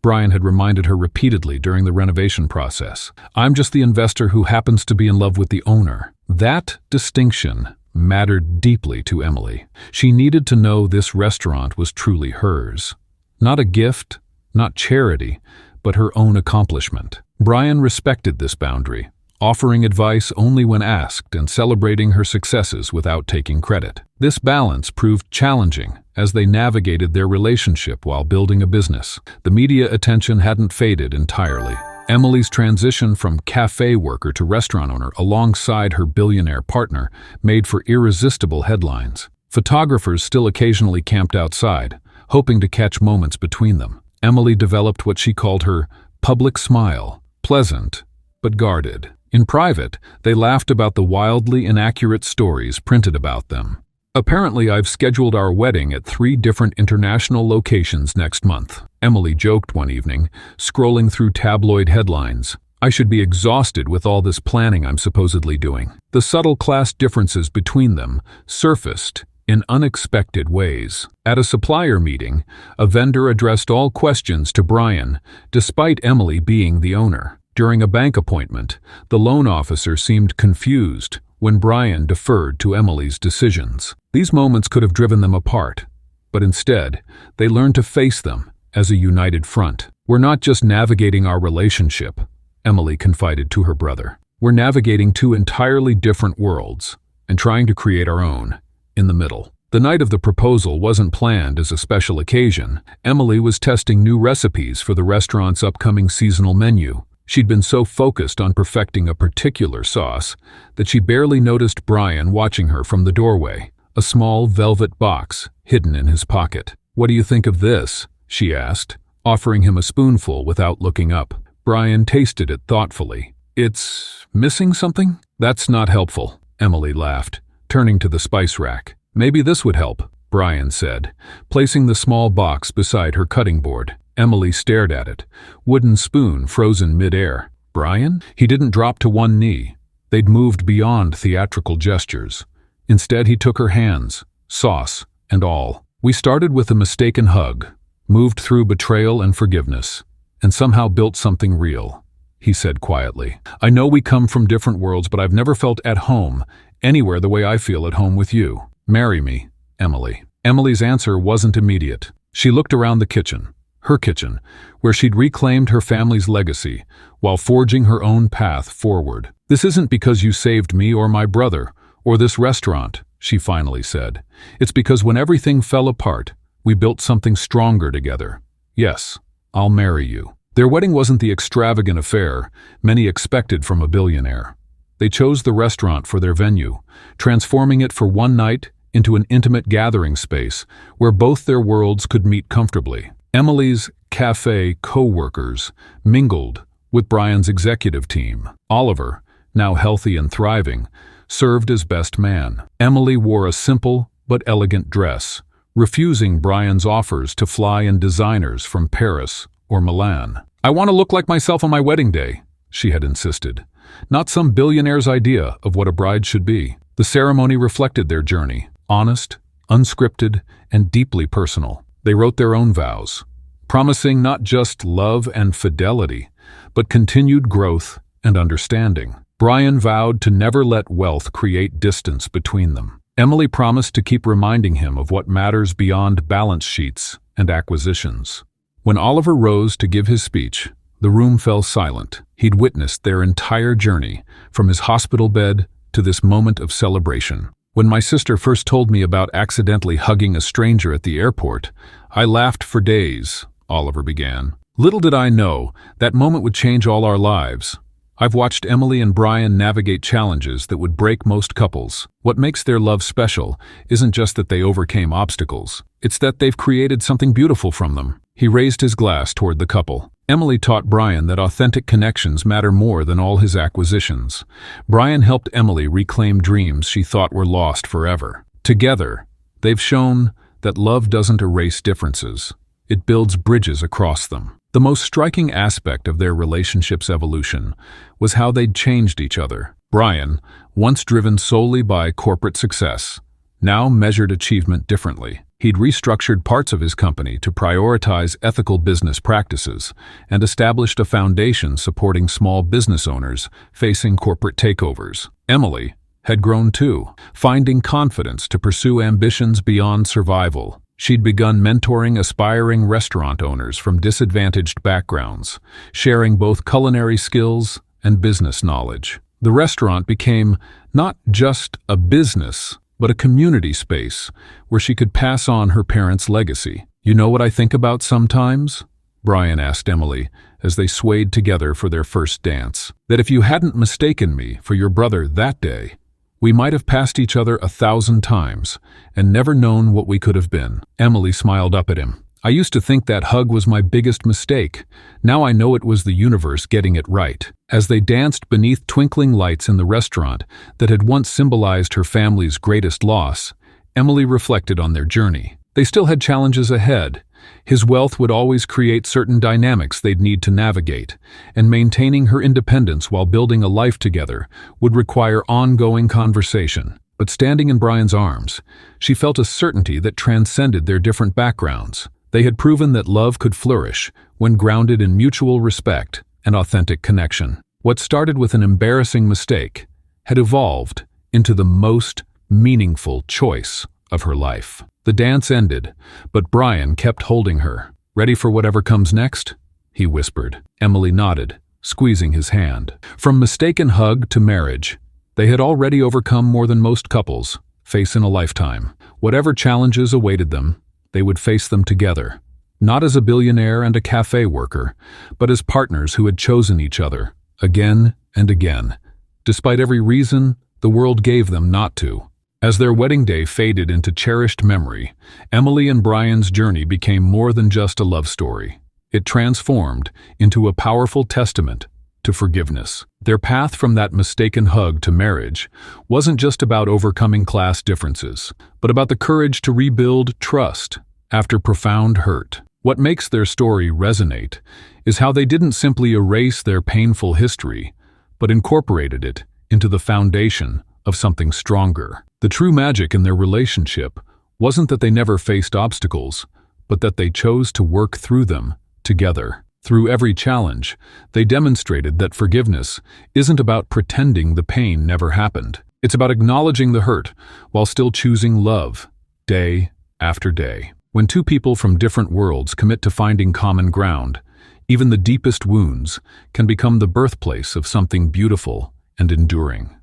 Brian had reminded her repeatedly during the renovation process. "I'm just the investor who happens to be in love with the owner." That distinction mattered deeply to Emily. She needed to know this restaurant was truly hers. Not a gift, not charity, but her own accomplishment. Brian respected this boundary, offering advice only when asked and celebrating her successes without taking credit. This balance proved challenging as they navigated their relationship while building a business. The media attention hadn't faded entirely. Emily's transition from cafe worker to restaurant owner alongside her billionaire partner made for irresistible headlines. Photographers still occasionally camped outside, hoping to catch moments between them. Emily developed what she called her public smile, pleasant but guarded. In private, they laughed about the wildly inaccurate stories printed about them. "Apparently, I've scheduled our wedding at 3 different international locations next month," Emily joked one evening, scrolling through tabloid headlines. "I should be exhausted with all this planning I'm supposedly doing." The subtle class differences between them surfaced in unexpected ways. At a supplier meeting, a vendor addressed all questions to Brian, despite Emily being the owner. During a bank appointment, the loan officer seemed confused when Brian deferred to Emily's decisions. These moments could have driven them apart, but instead, they learned to face them as a united front. "We're not just navigating our relationship," Emily confided to her brother. "We're navigating 2 entirely different worlds and trying to create our own in the middle." The night of the proposal wasn't planned as a special occasion. Emily was testing new recipes for the restaurant's upcoming seasonal menu. She'd been so focused on perfecting a particular sauce that she barely noticed Brian watching her from the doorway, a small velvet box hidden in his pocket. "What do you think of this?" she asked, offering him a spoonful without looking up. Brian tasted it thoughtfully. "It's missing something?" "That's not helpful," Emily laughed, turning to the spice rack. "Maybe this would help," Brian said, placing the small box beside her cutting board. Emily stared at it, wooden spoon frozen mid-air. "Brian?" He didn't drop to one knee. They'd moved beyond theatrical gestures. Instead, he took her hands, sauce and all. "We started with a mistaken hug, moved through betrayal and forgiveness, and somehow built something real," he said quietly. "I know we come from different worlds, but I've never felt at home anywhere the way I feel at home with you. Marry me, Emily." Emily's answer wasn't immediate. She looked around the kitchen, her kitchen, where she'd reclaimed her family's legacy while forging her own path forward. "This isn't because you saved me or my brother or this restaurant," she finally said. "It's because when everything fell apart, we built something stronger together. Yes, I'll marry you." Their wedding wasn't the extravagant affair many expected from a billionaire. They chose the restaurant for their venue, transforming it for one night into an intimate gathering space where both their worlds could meet comfortably. Emily's cafe co-workers mingled with Brian's executive team. Oliver, now healthy and thriving, served as best man. Emily wore a simple but elegant dress, refusing Brian's offers to fly in designers from Paris or Milan. "I want to look like myself on my wedding day," she had insisted, not some billionaire's idea of what a bride should be. The ceremony reflected their journey, honest, unscripted, and deeply personal. They wrote their own vows, promising not just love and fidelity, but continued growth and understanding. Brian vowed to never let wealth create distance between them. Emily promised to keep reminding him of what matters beyond balance sheets and acquisitions. When Oliver rose to give his speech, the room fell silent. He'd witnessed their entire journey, from his hospital bed to this moment of celebration. "When my sister first told me about accidentally hugging a stranger at the airport, I laughed for days," Oliver began. "Little did I know that moment would change all our lives. I've watched Emily and Brian navigate challenges that would break most couples. What makes their love special isn't just that they overcame obstacles. It's that they've created something beautiful from them." He raised his glass toward the couple. Emily taught Brian that authentic connections matter more than all his acquisitions. Brian helped Emily reclaim dreams she thought were lost forever. Together, they've shown that love doesn't erase differences. It builds bridges across them. The most striking aspect of their relationship's evolution was how they'd changed each other. Brian, once driven solely by corporate success, now measured achievement differently. He'd restructured parts of his company to prioritize ethical business practices and established a foundation supporting small business owners facing corporate takeovers. Emily had grown too, finding confidence to pursue ambitions beyond survival. She'd begun mentoring aspiring restaurant owners from disadvantaged backgrounds, sharing both culinary skills and business knowledge. The restaurant became not just a business, but a community space where she could pass on her parents' legacy. "You know what I think about sometimes?" Brian asked Emily as they swayed together for their first dance. "That if you hadn't mistaken me for your brother that day, we might have passed each other 1,000 times and never known what we could have been." Emily smiled up at him. "I used to think that hug was my biggest mistake. Now I know it was the universe getting it right." As they danced beneath twinkling lights in the restaurant that had once symbolized her family's greatest loss, Emily reflected on their journey. They still had challenges ahead. His wealth would always create certain dynamics they'd need to navigate, and maintaining her independence while building a life together would require ongoing conversation. But standing in Brian's arms, she felt a certainty that transcended their different backgrounds. They had proven that love could flourish when grounded in mutual respect and authentic connection. What started with an embarrassing mistake had evolved into the most meaningful choice of her life. The dance ended, but Brian kept holding her. "Ready for whatever comes next?" he whispered. Emily nodded, squeezing his hand. From mistaken hug to marriage, they had already overcome more than most couples face in a lifetime. Whatever challenges awaited them, they would face them together, not as a billionaire and a cafe worker, but as partners who had chosen each other, again and again, despite every reason the world gave them not to. As their wedding day faded into cherished memory, Emily and Brian's journey became more than just a love story. It transformed into a powerful testament to forgiveness. Their path from that mistaken hug to marriage wasn't just about overcoming class differences, but about the courage to rebuild trust after profound hurt. What makes their story resonate is how they didn't simply erase their painful history, but incorporated it into the foundation of something stronger. The true magic in their relationship wasn't that they never faced obstacles, but that they chose to work through them together. Through every challenge, they demonstrated that forgiveness isn't about pretending the pain never happened. It's about acknowledging the hurt while still choosing love, day after day. When two people from different worlds commit to finding common ground, even the deepest wounds can become the birthplace of something beautiful and enduring.